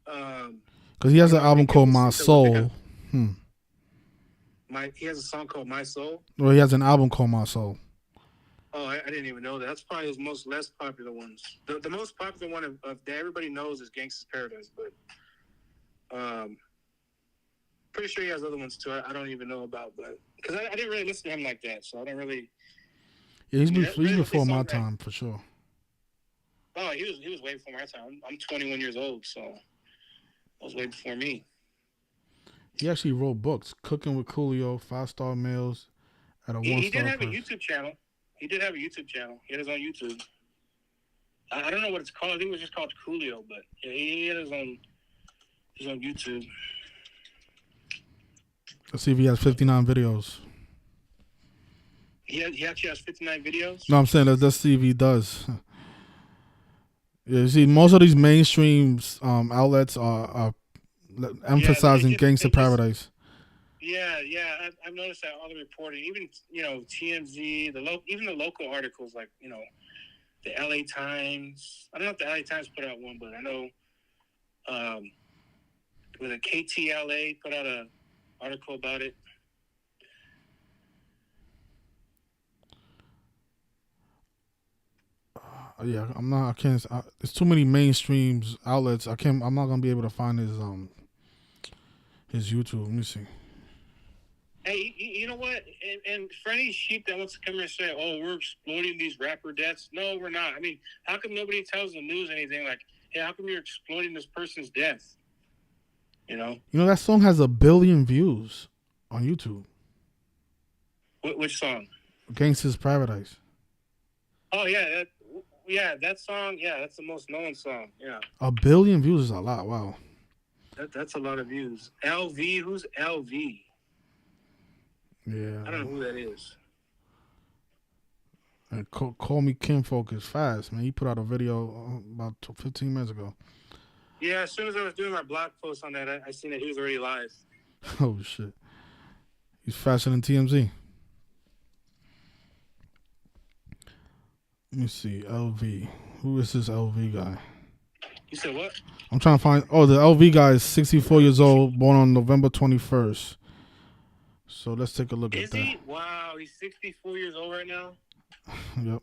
Because he has an album called My Soul. He has a song called My Soul. Well, he has an album called My Soul. Oh, I didn't even know that. That's probably his less popular ones. The most popular one of that everybody knows is Gangsta's Paradise, but pretty sure he has other ones too. I don't even know about, but because I didn't really listen to him like that, so I don't really. Yeah, he's before my time for sure. Oh, he was way before my time. I'm 21 years old, so that was way before me. He actually wrote books, Cooking with Coolio, 5-Star Meals, at a 1-star. He did have a YouTube channel. He had his own YouTube. I don't know what it's called. I think it was just called Coolio, but yeah, he had his own YouTube. Let's see if he has 59 videos. He actually has 59 videos? No, I'm saying let's see if he does. Yeah, you see, most of these mainstream outlets are emphasizing Gangsta Paradise. Yeah, I've noticed that all the reporting, even TMZ, even the local articles, like the LA Times. I don't know if the LA Times put out one, but I know with a KTLA put out an article about it. Yeah, I can't. There's too many mainstream outlets. I'm not gonna be able to find his YouTube. Let me see. Hey, you know what? And for any sheep that wants to come here and say, "Oh, we're exploiting these rapper deaths," no, we're not. I mean, how come nobody tells the news anything like, "Hey, how come you're exploiting this person's death?" That song has 1 billion views on YouTube. Which song? Gangsta's Paradise. Oh yeah, that song. Yeah, that's the most known song. Yeah. 1 billion views is a lot. Wow. That's a lot of views. LV, who's LV? Yeah. I don't know who that is. And Call Me Kim Folk is fast, man. He put out a video about 15 minutes ago. Yeah, as soon as I was doing my blog post on that, I seen that he was already live. Oh, shit. He's faster than TMZ. Let me see. LV. Who is this LV guy? You said what? I'm trying to find. Oh, the LV guy is 64 years old, born on November 21st. So let's take a look at that. Is he? Wow, he's 64 years old right now. Yep.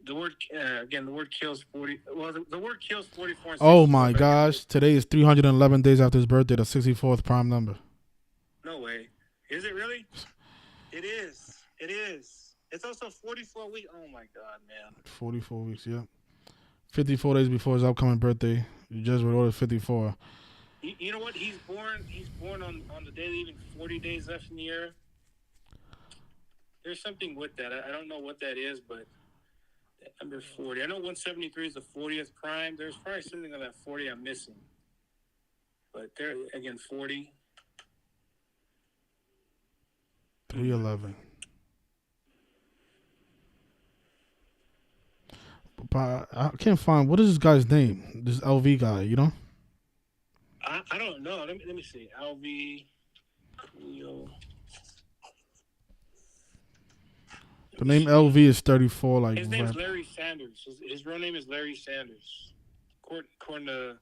The word again. The word kills 40. Well, the word kills 44. And Oh my gosh! Today is 311 days after his birthday, the 64th prime number. No way. Is it really? It is. It is. It's also 44 weeks. Oh my god, man. 44 weeks. Yep. 54 days before his upcoming birthday. You just wrote 54. You know what? He's born on the day leaving 40 days left in the year. There's something with that. I don't know what that is, but number 40. I know 173 is the 40th prime. There's probably something on that 40 I'm missing. But there again, 40. 311. But I can't find, what is this guy's name? This LV guy, you know? I don't know. Let me see. LV. Coolio. The name LV is 34. Like his name is Larry Sanders. His real name is Larry Sanders. According to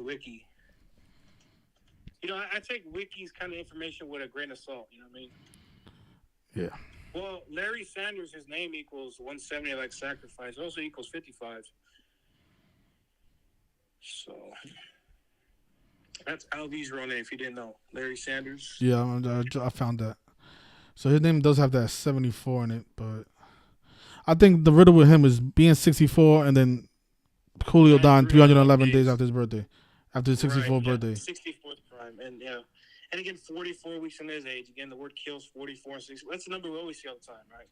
Wiki. You know, I take Wiki's kind of information with a grain of salt. You know what I mean? Yeah. Well, Larry Sanders, his name equals 170 like sacrifice. It also equals 55. So that's LV's real name, if you didn't know. Larry Sanders. Yeah, I found that. So his name does have that 74 in it, but I think the riddle with him is being 64 and then Coolio dying 311 days after his birthday. After his 64th birthday. 64th prime. And yeah. And again, 44 weeks from his age. Again, the word kills 44 and 64. That's the number we always see all the time, right?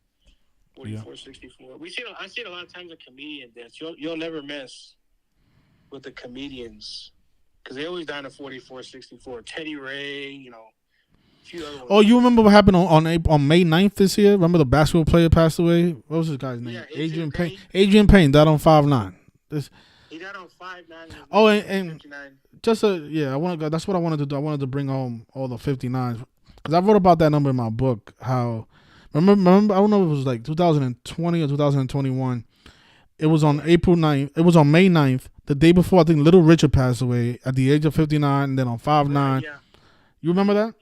44, yeah. 64. I see it a lot of times in comedian deaths. You'll never miss with the comedians because they always die in 44, 64. Teddy Ray, you know, a few other ones. Oh, you remember what happened on May 9th this year? Remember the basketball player passed away? What was this guy's name? Yeah, Adrian Payne. Adrian Payne died on 5/9. He died on 5/9. Oh, and just that's what I wanted to do. I wanted to bring home all the 59s because I wrote about that number in my book. How remember? I don't know if it was like 2020 or 2021. It was on April 9th. It was on May 9th, the day before I think Little Richard passed away at the age of 59, and then on 5/9. Yeah. You remember that?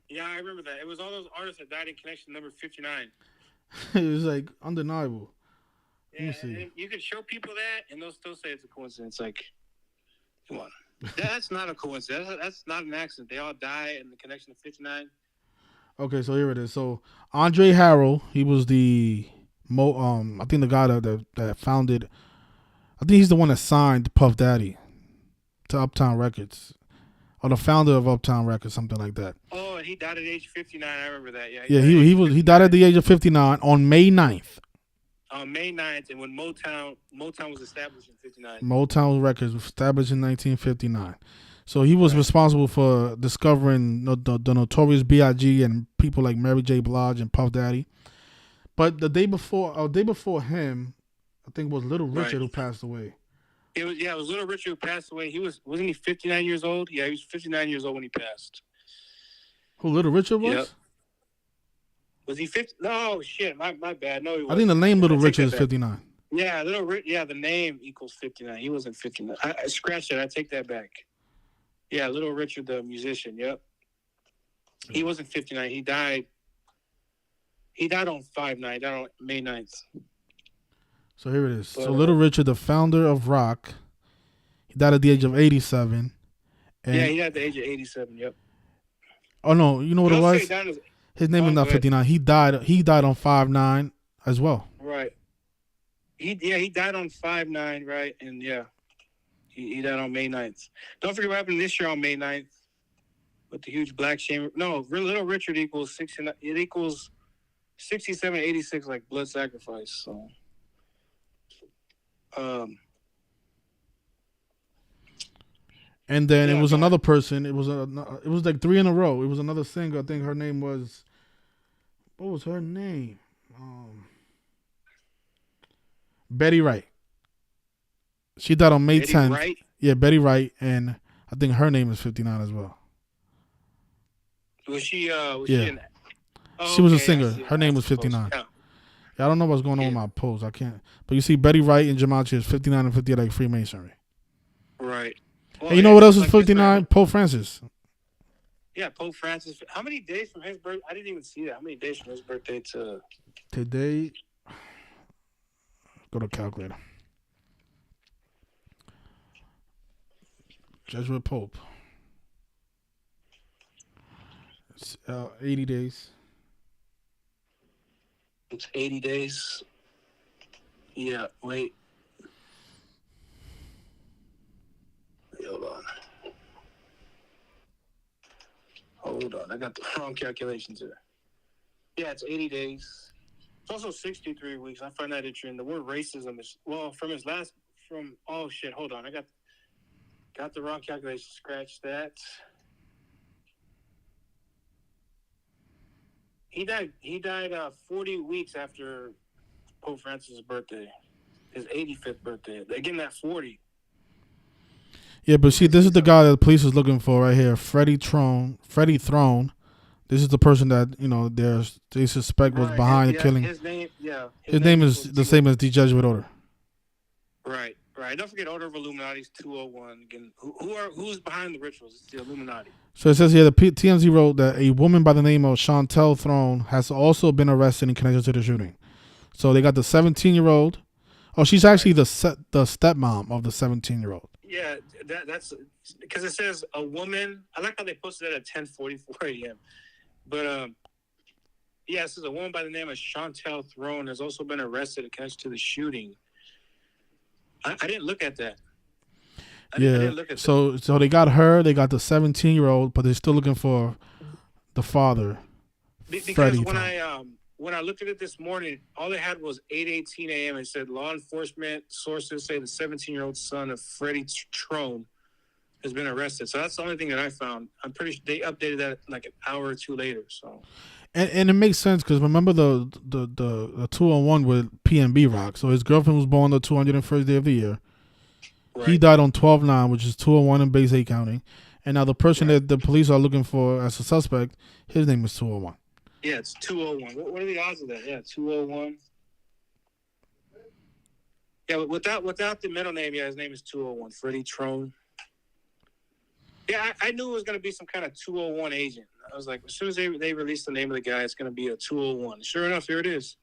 Yeah, I remember that. It was all those artists that died in connection to number 59. It was like undeniable. Yeah, let me see. You could show people that, and they'll still say it's a coincidence. Like, come on. That's not a coincidence. That's not an accident. They all die in the connection to 59. Okay, so here it is. So Andre Harrell, he was the I think the guy that founded. I think he's the one that signed Puff Daddy to Uptown Records, or the founder of Uptown Records, something like that. Oh, and he died at age 59. I remember that. Yeah. He died at the age of 59 on May 9th. On May 9th, and when Motown was established in 59. Motown Records was established in 1959. So he was responsible for discovering the notorious B.I.G. and people like Mary J. Blige and Puff Daddy. But the day before him, I think it was Little Richard who passed away. It was Little Richard who passed away. Wasn't he 59 years old? Yeah, he was 59 years old when he passed. Who Little Richard was? Yep. Was he 50? No, shit. My bad. No, he wasn't. I think the name Little Richard is 59. Yeah, the name equals 59. He wasn't 59. I scratched it. I take that back. Yeah, Little Richard, the musician. Yep. He wasn't 59. He died on 5/9. He died on May 9th. So here it is. So Little Richard, the founder of rock, he died at the age of 87. Yeah, he died at the age of 87. Yep. Oh no, you know what it was? His name is not 59. He died on 5/9 as well. Right. He died on 5/9, right? And yeah, he died on May 9th. Don't forget what happened this year on May 9th with the huge black shame. No, Little Richard equals 69. It equals 67, 86 like blood sacrifice. So, and then it was another person. It was like 3 in a row. It was another singer. I think her name was. What was her name? Betty Wright. She died on May 10th. Right? Yeah, Betty Wright, and I think her name is 59 as well. Was she? Was Yeah. she an? Oh, She was a okay. I singer. see. Her I name was see the post. 59. Yeah. Yeah, I don't know what's going on with Yeah. my post. I can't. But you see, Betty Wright and Gematria is 59 and 58 like Freemasonry. Right. And Well, you yeah, know what else because is like this, right? 59? Pope Francis. Yeah, Pope Francis. How many days from his birth? I didn't even see that. How many days from his birthday to? Today, go to calculator. Jesuit Pope. It's 80 days. It's 80 days. Yeah. Wait. Hold on. Hold on. I got the wrong calculations here. Yeah, it's 80 days. It's also 63 weeks. I find that interesting. The word racism is from his last oh shit. Hold on. I got the wrong calculation. Scratch that. He died 40 weeks after Pope Francis' birthday. His 85th birthday. Again, that 40. Yeah, but see, this is the guy that the police is looking for right here. Freddie Throne. This is the person that, they suspect was behind the killing. His name, His name is the same as the Jesuit order. Right. Don't forget Order of Illuminati's 201. Again, who's behind the rituals? It's the Illuminati. So it says here, the TMZ wrote that a woman by the name of Chantel Throne has also been arrested in connection to the shooting. So they got the 17-year-old. Oh, she's actually the stepmom of the 17-year-old. Yeah, that's because it says a woman. I like how they posted that at 10:44 a.m. But yeah, it says a woman by the name of Chantel Throne has also been arrested in connection to the shooting. I didn't look at that. I didn't look at so they got her, they got the 17-year-old, but they're still looking for the father. Because Freddie when I looked at it this morning, all they had was 8:18 a.m. It said law enforcement sources say the 17-year-old son of Freddie Trone has been arrested. So that's the only thing that I found. I'm pretty sure they updated that like an hour or two later. So. And it makes sense because remember the 201 with PnB Rock. So his girlfriend was born the 201st day of the year. Right. He died on 12/9, which is 201 in Base 8 County. And now the person that the police are looking for as a suspect, his name is 201. Yeah, it's 201. What are the odds of that? Yeah, 201. Yeah, without the middle name, his name is 201, Freddie Trone. Yeah, I knew it was going to be some kind of 201 agent. I was like, as soon as they released the name of the guy, it's going to be a 201. Sure enough, here it is.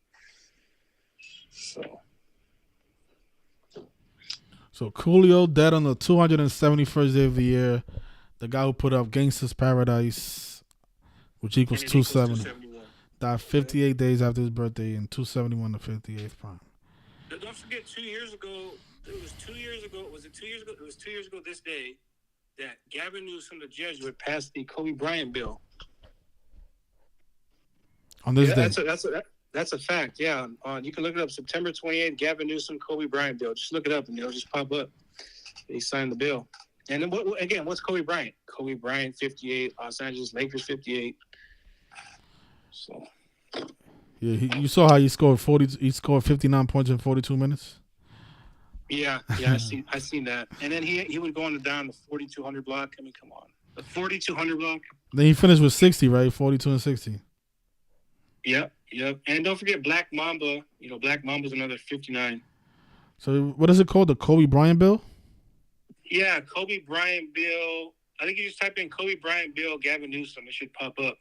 So Coolio dead on the 271st day of the year. The guy who put up Gangsta's Paradise, which equals 270. Died 58 days after his birthday in 271 to 58th prime. Don't forget, 2 years ago, was it 2 years ago? It was 2 years ago this day that Gavin Newsom, the Jesuit, passed the Kobe Bryant bill. On this day? That's a fact, yeah. You can look it up, September 28th, Gavin Newsom, Kobe Bryant bill. Just look it up and it'll just pop up. He signed the bill. And then, what's Kobe Bryant? Kobe Bryant, 58, Los Angeles Lakers, 58. So... Yeah, you saw how he scored 40. He scored 59 points in 42 minutes. Yeah, I seen that. And then he would go on down the 4200 block. I mean, come on, the 4200 block. Then he finished with 60, right? 42 and 60. Yep. And don't forget Black Mamba. Black Mamba's another 59. So what is it called? The Kobe Bryant bill? Yeah, Kobe Bryant bill. I think you just type in Kobe Bryant bill, Gavin Newsom. It should pop up.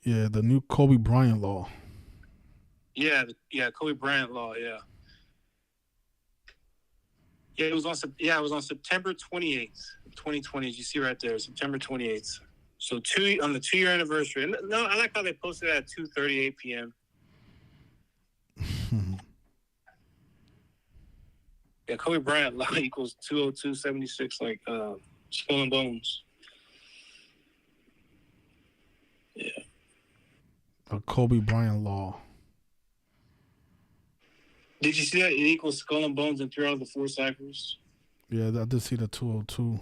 Yeah, the new Kobe Bryant law. Yeah, Kobe Bryant law. Yeah. Yeah, it was on September 28th, 2020. As you see right there, September 28th. So on the 2-year anniversary. And no, I like how they posted that at 2:38 p.m. Yeah, Kobe Bryant law equals 202.76, like Skull and Bones. Yeah. A Kobe Bryant law. Did you see that? It equals Skull and Bones and 3 out of the 4 ciphers. Yeah, I did see the 202.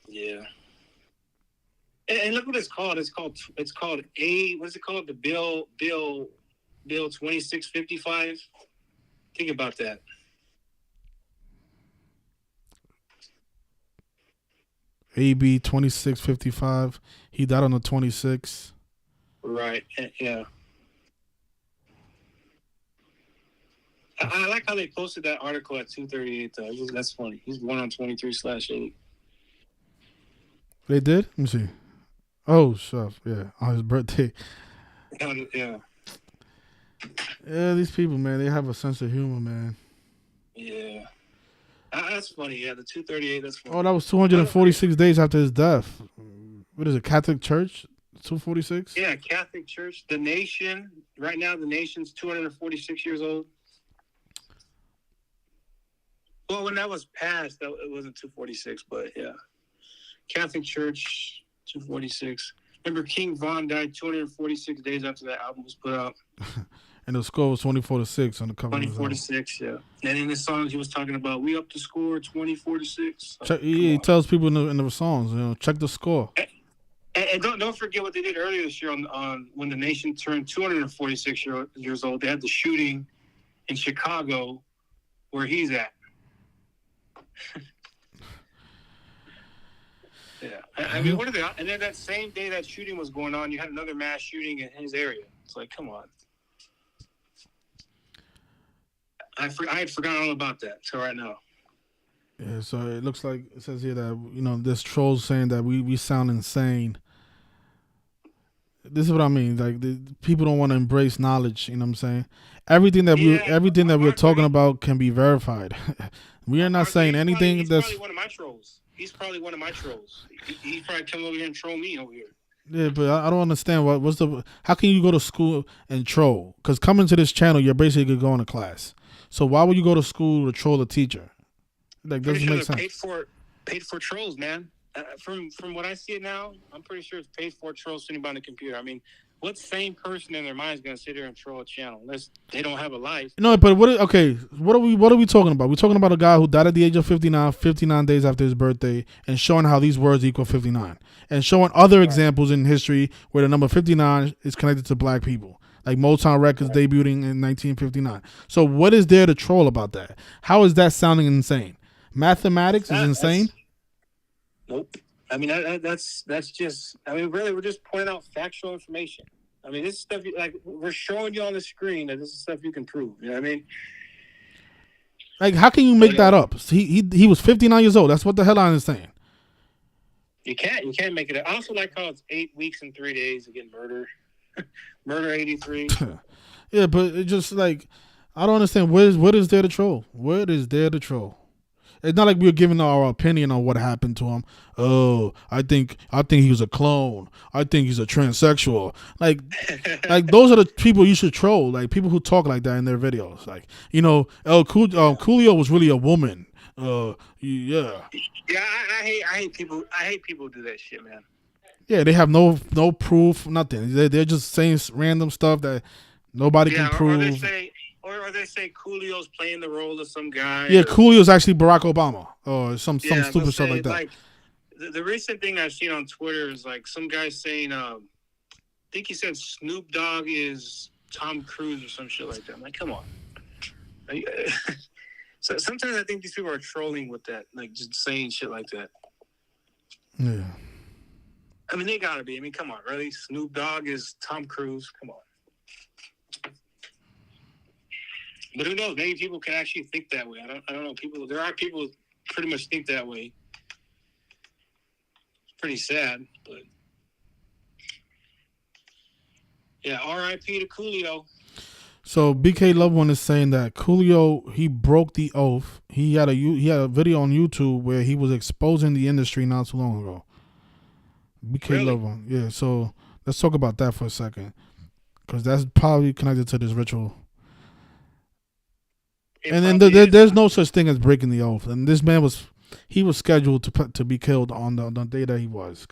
Yeah. And look what it's called. It's called what is it called? The bill 2655. Think about that. AB 2655. He died on the 26th. Right. Yeah. I like how they posted that article at 2:38 though. That's funny. He's born on 23/8. They did? Let me see. Oh, stuff. Yeah, on his birthday. Yeah. Yeah, these people, man, they have a sense of humor, man. Yeah. That's funny. Yeah, the 2:38. That's funny. Oh, that was 246 days after his death. What is it, Catholic Church? 246? Yeah, Catholic Church. The nation, right now, the nation's 246 years old. Well, when that was passed, it wasn't 246, but yeah. Catholic Church, 246. Remember, King Von died 246 days after that album was put out. And the score was 24-6 on the cover. 24-6, yeah. And in the songs, he was talking about, we up the score 24-6. He tells people in the songs, check the score. And don't forget what they did earlier this year on when the nation turned 246 years old. They had the shooting in Chicago where he's at. Yeah. I mean, what are they? And then that same day that shooting was going on, you had another mass shooting in his area. It's like, come on. I had forgotten all about that till right now. Yeah, so it looks like it says here that, this troll's saying that we sound insane. This is what I mean. Like, people don't want to embrace knowledge. You know what I'm saying? Everything that we're talking about can be verified. We are not saying anything he's that's. Probably one of my trolls. He's probably one of my trolls. He's probably come over here and troll me over here. Yeah, but I don't understand how can you go to school and troll? Because coming to this channel, you're basically going to class. So why would you go to school to troll a teacher? Like, doesn't make sense. Paid for trolls, man. From what I see it now, I'm pretty sure it's paid for trolls sitting behind the computer. I mean, what sane person in their mind is going to sit there and troll a channel unless they don't have a life? No, but what are we talking about? We're talking about a guy who died at the age of 59 days after his birthday, and showing how these words equal 59, and showing other examples in history where the number 59 is connected to black people, like Motown Records debuting in 1959. So what is there to troll about that? How is that sounding insane? Mathematics is insane. Nope. I mean, that's just. I mean, really, we're just pointing out factual information. I mean, this is stuff like we're showing you on the screen that this is stuff you can prove. You know what I mean? Like, how can you make that up? He was 59 years old. That's what the headline is saying. You can't make it up. I also like how it's 8 weeks and 3 days to get murdered. Murder 83. Yeah, but it just like I don't understand. What is there to troll? What is there to troll? It's not like we're giving our opinion on what happened to him. Oh, I think he was a clone. I think he's a transsexual. Like those are the people you should troll. Like, people who talk like that in their videos. Like, Coolio was really a woman. Yeah. Yeah, I hate people. I hate people who do that shit, man. Yeah, they have no proof, nothing. They're just saying random stuff that nobody can prove. Or they say Coolio's playing the role of some guy. Yeah, Coolio's actually Barack Obama or some stupid stuff like that. Like, the recent thing I've seen on Twitter is like some guy saying, I think he said Snoop Dogg is Tom Cruise or some shit like that. I'm like, come on. So sometimes I think these people are trolling with that, like just saying shit like that. Yeah. I mean, they gotta be. I mean, come on, really? Snoop Dogg is Tom Cruise? Come on. But who knows? Maybe people can actually think that way. I don't know. There are people who pretty much think that way. It's pretty sad, but yeah. R.I.P. to Coolio. So BK Loved One is saying that Coolio, he broke the oath. He had a video on YouTube where he was exposing the industry not too long ago. BK Really? Loved One, yeah. So let's talk about that for a second, because that's probably connected to this ritual. And then there's no such thing as breaking the oath. And this man was scheduled to be killed on the day that he was.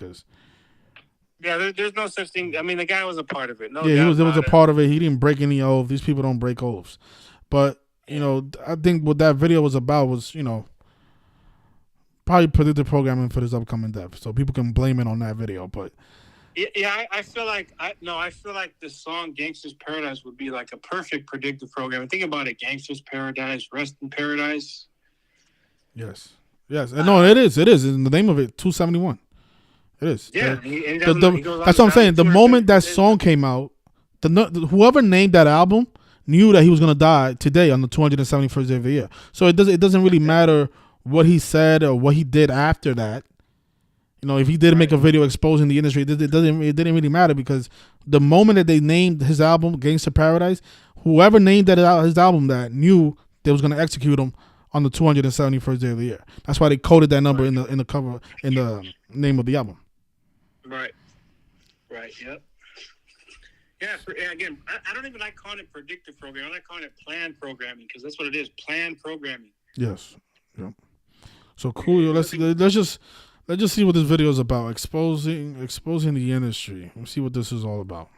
Yeah, there's no such thing. I mean, the guy was a part of it. No, yeah, he was a part of it. He didn't break any oath. These people don't break oaths. But I think what that video was about was probably predictive programming for this upcoming death. So people can blame it on that video. But Yeah, I feel like I feel like the song "Gangsta's Paradise" would be like a perfect predictive program. Think about it: "Gangsta's Paradise," "Rest in Paradise." Yes, yes. No, it is. It is. In the name of it, 271. It is. Yeah, and he doesn't. He goes on That's to what I'm die saying. at The moment that 234 days. song came out, whoever named that album knew that he was gonna die today on the 271st day of the year. So it doesn't really matter what he said or what he did after that. If he did make Right. a video exposing the industry, it didn't really matter because the moment that they named his album Gangsta Paradise, whoever named his album that knew they was gonna execute him on the 271st day of the year. That's why they coded that number Right. in the cover in the name of the album. Right. Right. Yep. Yeah. Again, I don't even like calling it predictive programming. I like calling it planned programming because that's what it is. Planned programming. Yes. Yep. So Coolio, let's just see what this video is about. Exposing the industry. Let's see what this is all about.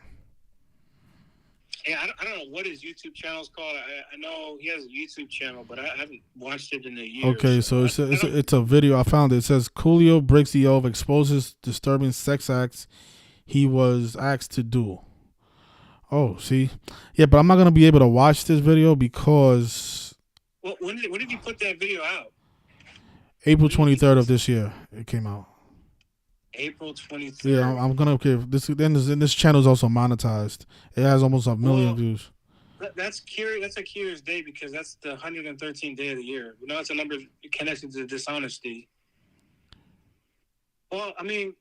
Yeah, I don't know what his YouTube channel is called. I know he has a YouTube channel, but I haven't watched it in a year. Okay, so it's a video. I found it. It says Coolio breaks the oath, exposes disturbing sex acts he was asked to do. Oh, see, yeah, but I'm not gonna be able to watch this video because Well, when did you put that video out? April 23rd of this year it came out. April 23rd. Yeah, I'm gonna okay. This channel is also monetized. It has almost 1 million views. That's curious. That's a curious day because that's the 113th day of the year. It's a number connected to dishonesty. Well, I mean,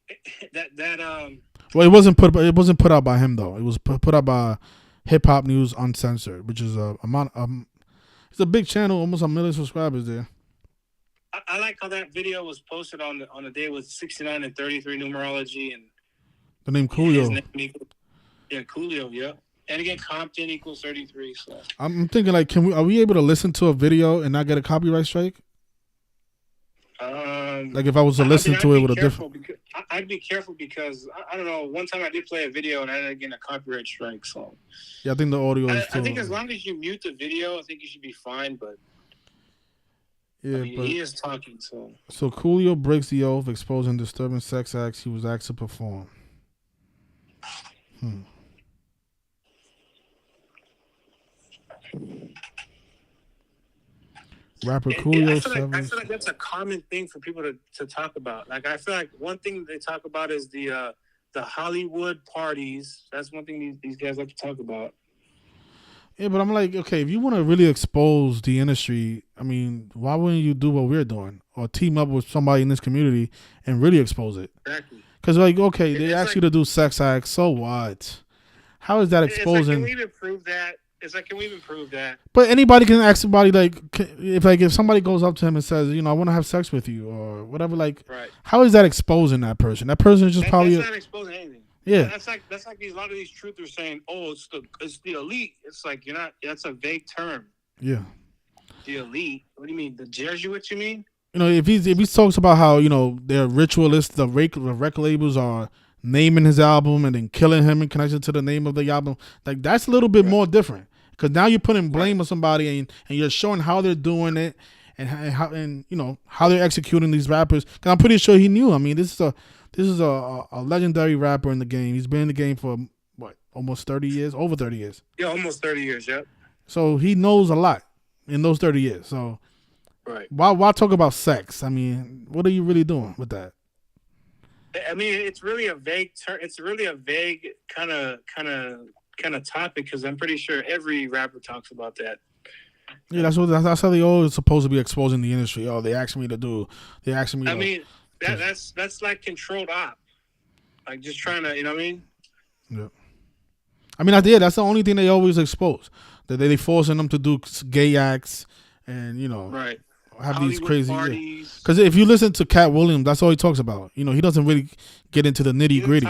Well, it wasn't put out by him though. It was put out by Hip Hop News Uncensored, which is it's a big channel, almost 1 million subscribers there. I like how that video was posted on the day with 69 and 33 numerology and the name Coolio. Coolio, yeah. And again, Compton equals 33. So I'm thinking like, are we able to listen to a video and not get a copyright strike? Like if I was to listen to it with a different. I'd be careful because I don't know. One time I did play a video and I ended up getting a copyright strike. So yeah, I think the audio is. I think as long as you mute the video, I think you should be fine. But yeah, but he is talking. So Coolio breaks the oath, exposing disturbing sex acts he was asked to perform. Rapper Coolio. I feel like that's a common thing for people to talk about. Like I feel like one thing they talk about is the Hollywood parties. That's one thing these guys like to talk about. Yeah, but I'm like, okay, if you want to really expose the industry, I mean, why wouldn't you do what we're doing or team up with somebody in this community and really expose it? Exactly. Because like, okay, they ask you to do sex acts, so what? How is that exposing? It's like, can we even prove that? It's like, can we even prove that? But anybody can ask somebody like, if somebody goes up to him and says, I want to have sex with you or whatever, like, right. How is that exposing that person? That person is just probably that's not exposing anything. Yeah, that's like a lot of these truthers saying, "Oh, it's the elite." It's like you're not. That's a vague term. Yeah. The elite. What do you mean? The Jesuits? You mean? If he talks about how they're ritualists, the record labels are naming his album and then killing him in connection to the name of the album, like that's a little bit more different because now you're putting blame on somebody and you're showing how they're doing it and how they're executing these rappers. Because I'm pretty sure he knew. I mean, this is a legendary rapper in the game. He's been in the game for almost 30 years, over 30 years. Yeah, almost 30 years. Yep. So he knows a lot in those 30 years. So. Right. Why talk about sex? I mean, what are you really doing with that? I mean, it's really a vague term. It's really a vague kind of topic because I'm pretty sure every rapper talks about that. Yeah, that's how they always supposed to be exposing the industry. Oh, they asked me to do. They asked me. I mean, that's like controlled op. Like just trying to, you know what I mean? Yeah. I mean, that's the only thing they always expose. That they forcing them to do gay acts and right. Have Hollywood these crazy parties. Because if you listen to Cat Williams, that's all he talks about. He doesn't really get into the nitty gritty.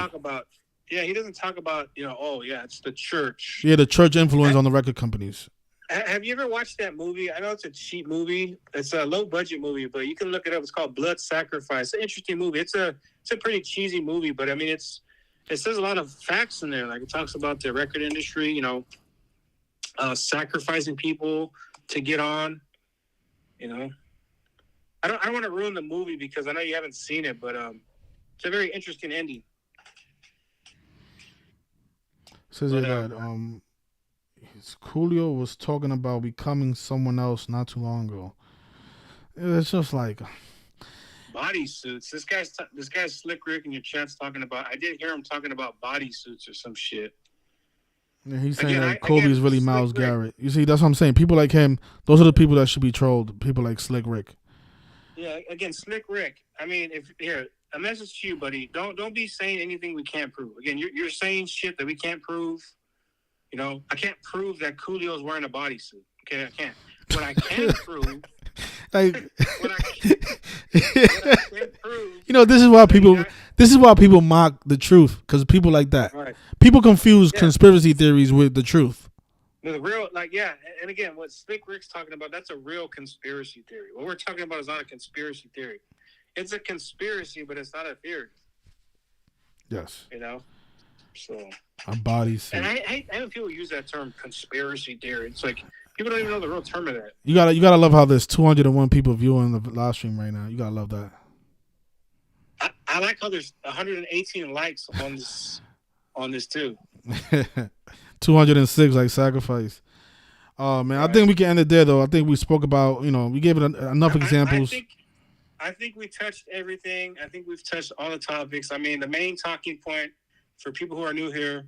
He doesn't talk about it's the church. Yeah, the church influence on the record companies. Have you ever watched that movie? I know it's a cheap movie. It's a low budget movie, but you can look it up. It's called Blood Sacrifice. It's an interesting movie. It's a pretty cheesy movie, but I mean it says a lot of facts in there. Like it talks about the record industry, sacrificing people to get on. I don't want to ruin the movie because I know you haven't seen it, but it's a very interesting ending. Says here that Coolio was talking about becoming someone else not too long ago. It's just like bodysuits. This guy's Slick Rick in your chat's talking about. I did hear him talking about bodysuits or some shit. yeah, he's saying that Kobe is really Myles Garrett. You see, that's what I'm saying. People like him, those are the people that should be trolled. People like Slick Rick. Yeah, again, Slick Rick. I mean, if here, a message to you, buddy. Don't be saying anything we can't prove. Again, you're saying shit that we can't prove. You know, I can't prove that Coolio is wearing a bodysuit. Okay, I can't. What I can prove. Like, what I can prove. You know, this is why people mock the truth, because people like that. Right. People confuse conspiracy theories with the truth. The real, and again, what Slick Rick's talking about, that's a real conspiracy theory. What we're talking about is not a conspiracy theory. It's a conspiracy, but it's not a theory. Yes. You know? So. A bodysuit. And I hate when people use that term, conspiracy theory. It's like, people don't even know the real term of that. You gotta love how there's 201 people viewing the live stream right now. You gotta love that. I like how there's 118 likes on this too. 206 like sacrifice. Oh man, right. I think we can end it there though. I think we spoke about, we gave it enough examples. I think we touched everything. I think we've touched all the topics. I mean, the main talking point for people who are new here,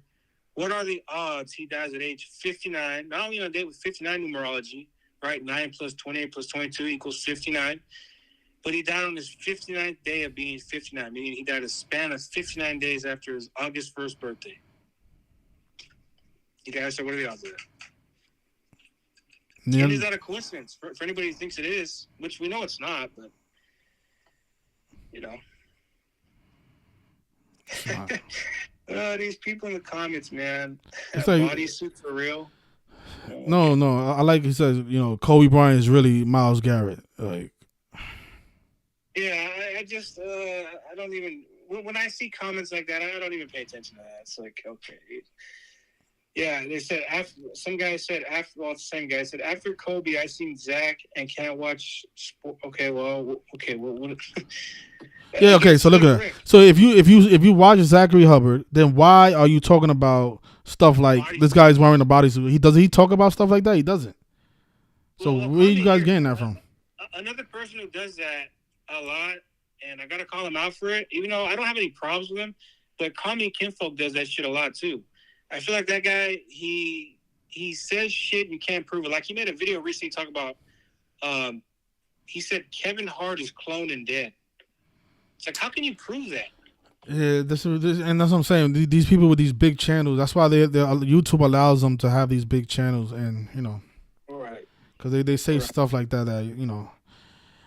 what are the odds he dies at age 59? Not only on a date with 59 numerology, right? 9 plus 28 plus 22 equals 59. But he died on his 59th day of being 59, meaning he died a span of 59 days after his August 1st birthday. You guys say, what are the odds of that? Yeah. And is that a coincidence? For anybody who thinks it is, which we know it's not, but, these people in the comments, man. It's like, bodysuit for real? No. I like he says, Kobe Bryant is really Myles Garrett. Like, yeah, I just, I don't even, when I see comments like that, I don't even pay attention to that. It's like, okay. Yeah, they said, it's the same guy said, after Kobe, I seen Zach and can't watch sport. Okay, what? Yeah, okay, so look at that. So if you watch Zachary Hubbard, then why are you talking about stuff like this guy's wearing a bodysuit? Does he talk about stuff like that? He doesn't. So where are you guys getting that from? Another person who does that a lot, and I gotta call him out for it, even though I don't have any problems with him, but Kami Kinfolk does that shit a lot too. I feel like that guy, he says shit you can't prove it. Like, he made a video recently talking about, he said Kevin Hart is cloned and dead. It's like, how can you prove that? Yeah, this and that's what I'm saying. These people with these big channels, that's why YouTube allows them to have these big channels, and all right, because they say stuff like that,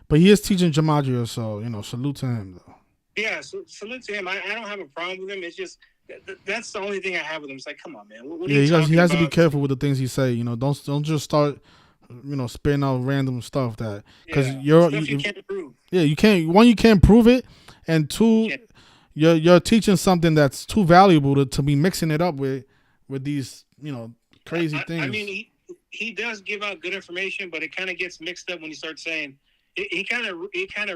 But he is teaching Gematria, so salute to him though. Yeah, so salute to him. I don't have a problem with him. It's just that's the only thing I have with him. It's like, come on, man. What he has to be careful with the things he say. Don't just start, spitting out random stuff that because you can't prove. Yeah, you can't. One, you can't prove it, and two, you're teaching something that's too valuable to be mixing it up with these crazy things. I mean, he does give out good information, but it kind of gets mixed up when he starts saying. He kind of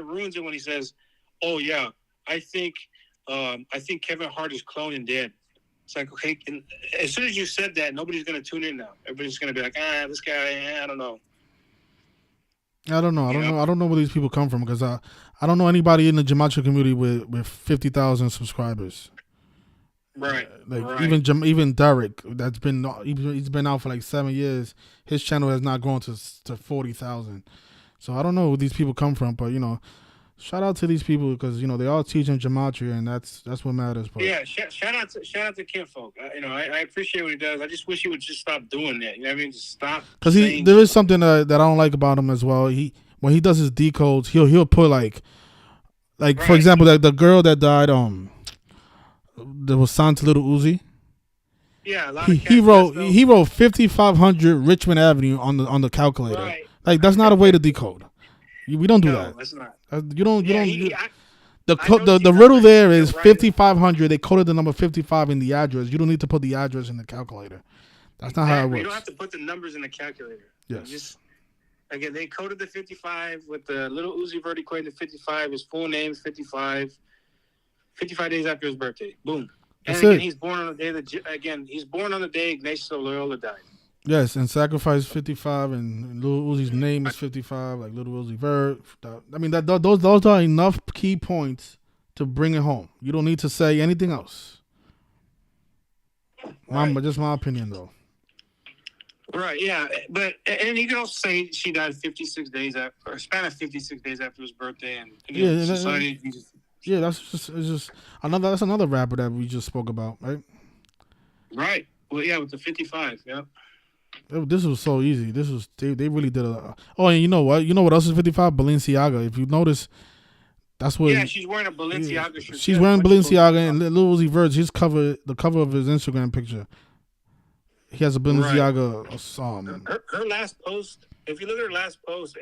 ruins it when he says, "Oh yeah, I think Kevin Hart is cloned and dead." It's like, okay, and as soon as you said that, nobody's gonna tune in now. Everybody's gonna be like, this guy, I don't know. I don't know where these people come from, because I don't know anybody in the Gematria community with 50,000 subscribers. Right. Like even Derek, he's been out for like 7 years. His channel has not grown to 40,000. So I don't know where these people come from, but shout out to these people, because they all teaching Gematria, and that's what matters. But yeah, shout out to Kinfolk. I appreciate what he does. I just wish he would just stop doing that. You know what I mean? Just stop. Because there is something that I don't like about him as well. When he does his decodes, he'll put like right. For example, the girl that died that was signed to Little Uzi. Yeah, he wrote 5500 Richmond Avenue on the calculator. Right. Like, that's not a way to decode. We don't do that. No, that's not. The riddle there is 5500. They coded the number 55 in the address. You don't need to put the address in the calculator. That's not how it works. You don't have to put the numbers in the calculator. Yes. Again, they coded the 55 with the Little Uzi Vert equating to 55. His full name is 55. 55 days after his birthday. Boom. And That's again, it. he's born on the day he's born on the day Ignatius of Loyola died. Yes, and Sacrifice 55, and Lil Uzi's name is 55, like Lil Uzi Vert. I mean, those are enough key points to bring it home. You don't need to say anything else. Right. Just my opinion, though. Right, yeah, but and you can also say she died 56 days after, or span of 56 days after his birthday, and Yeah, society. Yeah, it's just another rapper that we just spoke about, right? Right. Well, yeah, with the 55. Yeah. This was so easy. They really did a. Oh, and you know what? You know what else is 55? Balenciaga. If you notice, that's what. Yeah, she's wearing a Balenciaga shirt. She's wearing Balenciaga, and Lil Uzi Vert. The cover of his Instagram picture. He has a Balenciaga song. Her last post. If you look at her last post,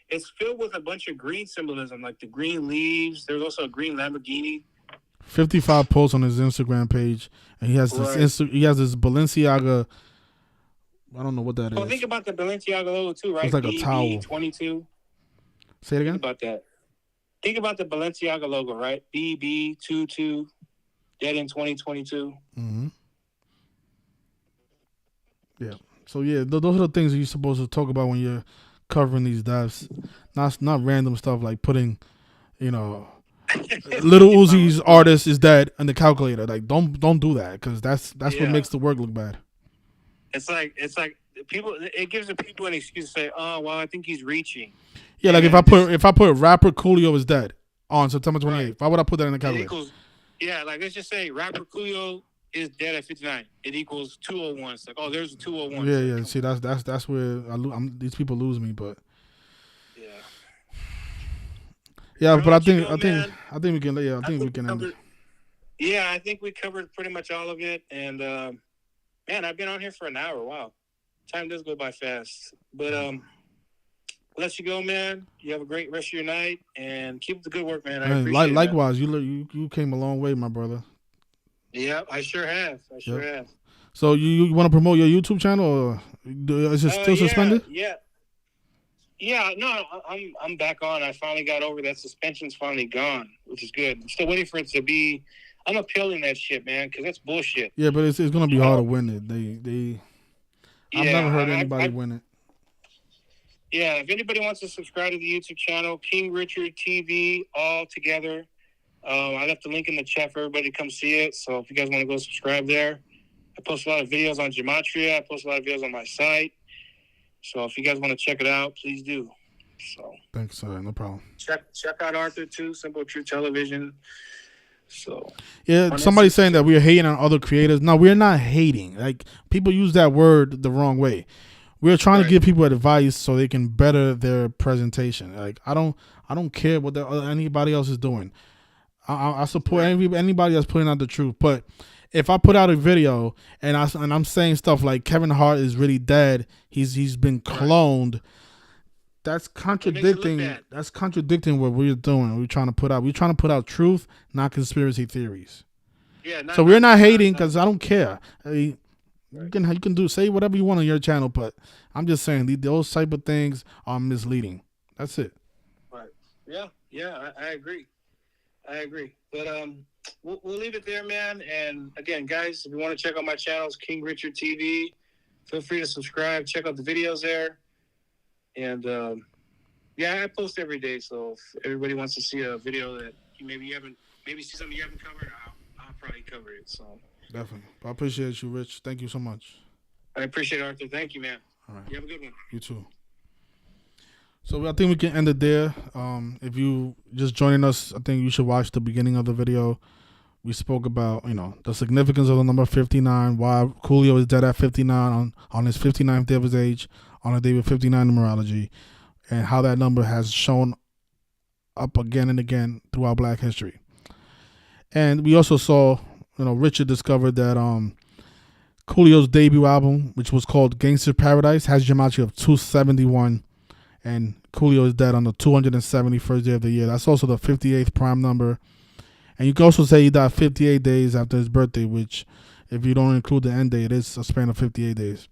it's filled with a bunch of green symbolism, like the green leaves. There's also a green Lamborghini. 55 posts on his Instagram page, and he has this he has this Balenciaga. I don't know what that is. Well, think about the Balenciaga logo too, right? It's like a towel. 22. Say it again. Think about that. Think about the Balenciaga logo, right? BB22, dead in 2022. Mm-hmm. Yeah. So yeah, those are the things that you're supposed to talk about when you're covering these deaths. Not random stuff like putting, Little Uzi's artist is dead in the calculator. Like don't do that, because that's what makes the work look bad. It's like people. It gives the people an excuse to say, "Oh, well, I think he's reaching." Yeah, like if I put rapper Coolio is dead on September 28th, right. Why would I put that in the calculator? Like let's just say rapper Coolio is dead at 59. It equals 201. It's like, oh, there's a 201. Yeah. See, that's where these people lose me, but yeah. But I think we can. Yeah, I think we can end it. Yeah, I think we covered pretty much all of it, and man, I've been on here for an hour. Wow, time does go by fast. But let you go, man. You have a great rest of your night, and keep up the good work, man. I appreciate it. Likewise, you came a long way, my brother. Yeah, I sure have. So you want to promote your YouTube channel, or is it still suspended? Yeah. No, I'm back on. I finally got over that suspension's finally gone, which is good. I'm still waiting for it to be. I'm appealing that shit, man, because that's bullshit. Yeah, but it's gonna be hard to win it. I've never heard anybody win it. Yeah, if anybody wants to subscribe to the YouTube channel, King Richard TV, all together. I left the link in the chat for everybody to come see it. So if you guys want to go subscribe there, I post a lot of videos on Gematria. I post a lot of videos on my site. So if you guys want to check it out, please do. So thanks, no problem. Check out Arthur too, Simple True Television. So yeah, somebody's saying that we're hating on other creators. No, we're not hating. Like people use that word the wrong way. We're trying to give people advice so they can better their presentation. Like I don't care what anybody else is doing. I support anybody that's putting out the truth. But if I put out a video and I'm saying stuff like Kevin Hart is really dead, he's been cloned, that's contradicting. That's contradicting what we're doing. We're trying to put out truth, not conspiracy theories. Yeah. So we're not hating, because I don't care. You can say whatever you want on your channel, but I'm just saying those type of things are misleading. That's it. Right. Yeah. I agree. But we'll leave it there, man. And again, guys, if you want to check out my channels, King Richard TV, feel free to subscribe. Check out the videos there. And I post every day. So if everybody wants to see a video that maybe see something you haven't covered, I'll probably cover it. So definitely. I appreciate you, Rich. Thank you so much. I appreciate it, Arthur. Thank you, man. All right. You have a good one. You too. So I think we can end it there. If you just joining us, I think you should watch the beginning of the video. We spoke about, the significance of the number 59, why Coolio is dead at 59 on his 59th day of his age, on a day with 59 numerology, and how that number has shown up again and again throughout Black history. And we also saw, Richard discovered that Coolio's debut album, which was called Gangster Paradise, has Gematria of 271. And Coolio is dead on the 271st day of the year. That's also the 58th prime number. And you can also say he died 58 days after his birthday, which, if you don't include the end date, it is a span of 58 days.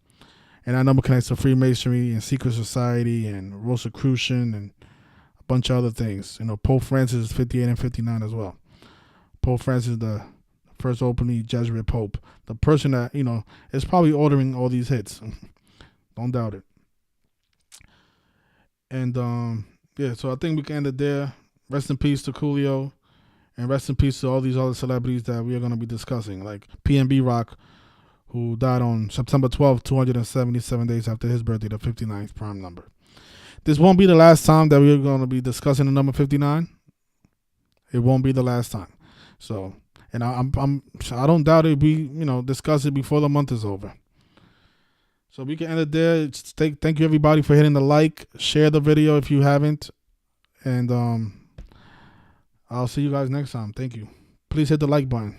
And that number connects to Freemasonry and secret society and Rosicrucian and a bunch of other things. Pope Francis is 58 and 59 as well. Pope Francis, the first opening Jesuit Pope, the person that is probably ordering all these hits. Don't doubt it. And yeah, so I think we can end it there. Rest in peace to Coolio, and rest in peace to all these other celebrities that we are going to be discussing, like PnB Rock, who died on September 12th, 277 days after his birthday, the 59th prime number. This won't be the last time that we're going to be discussing the number 59. It won't be the last time. So, and I don't doubt it. We discuss it before the month is over. So we can end it there. Thank you everybody for hitting the like, share the video if you haven't, and I'll see you guys next time. Thank you. Please hit the like button.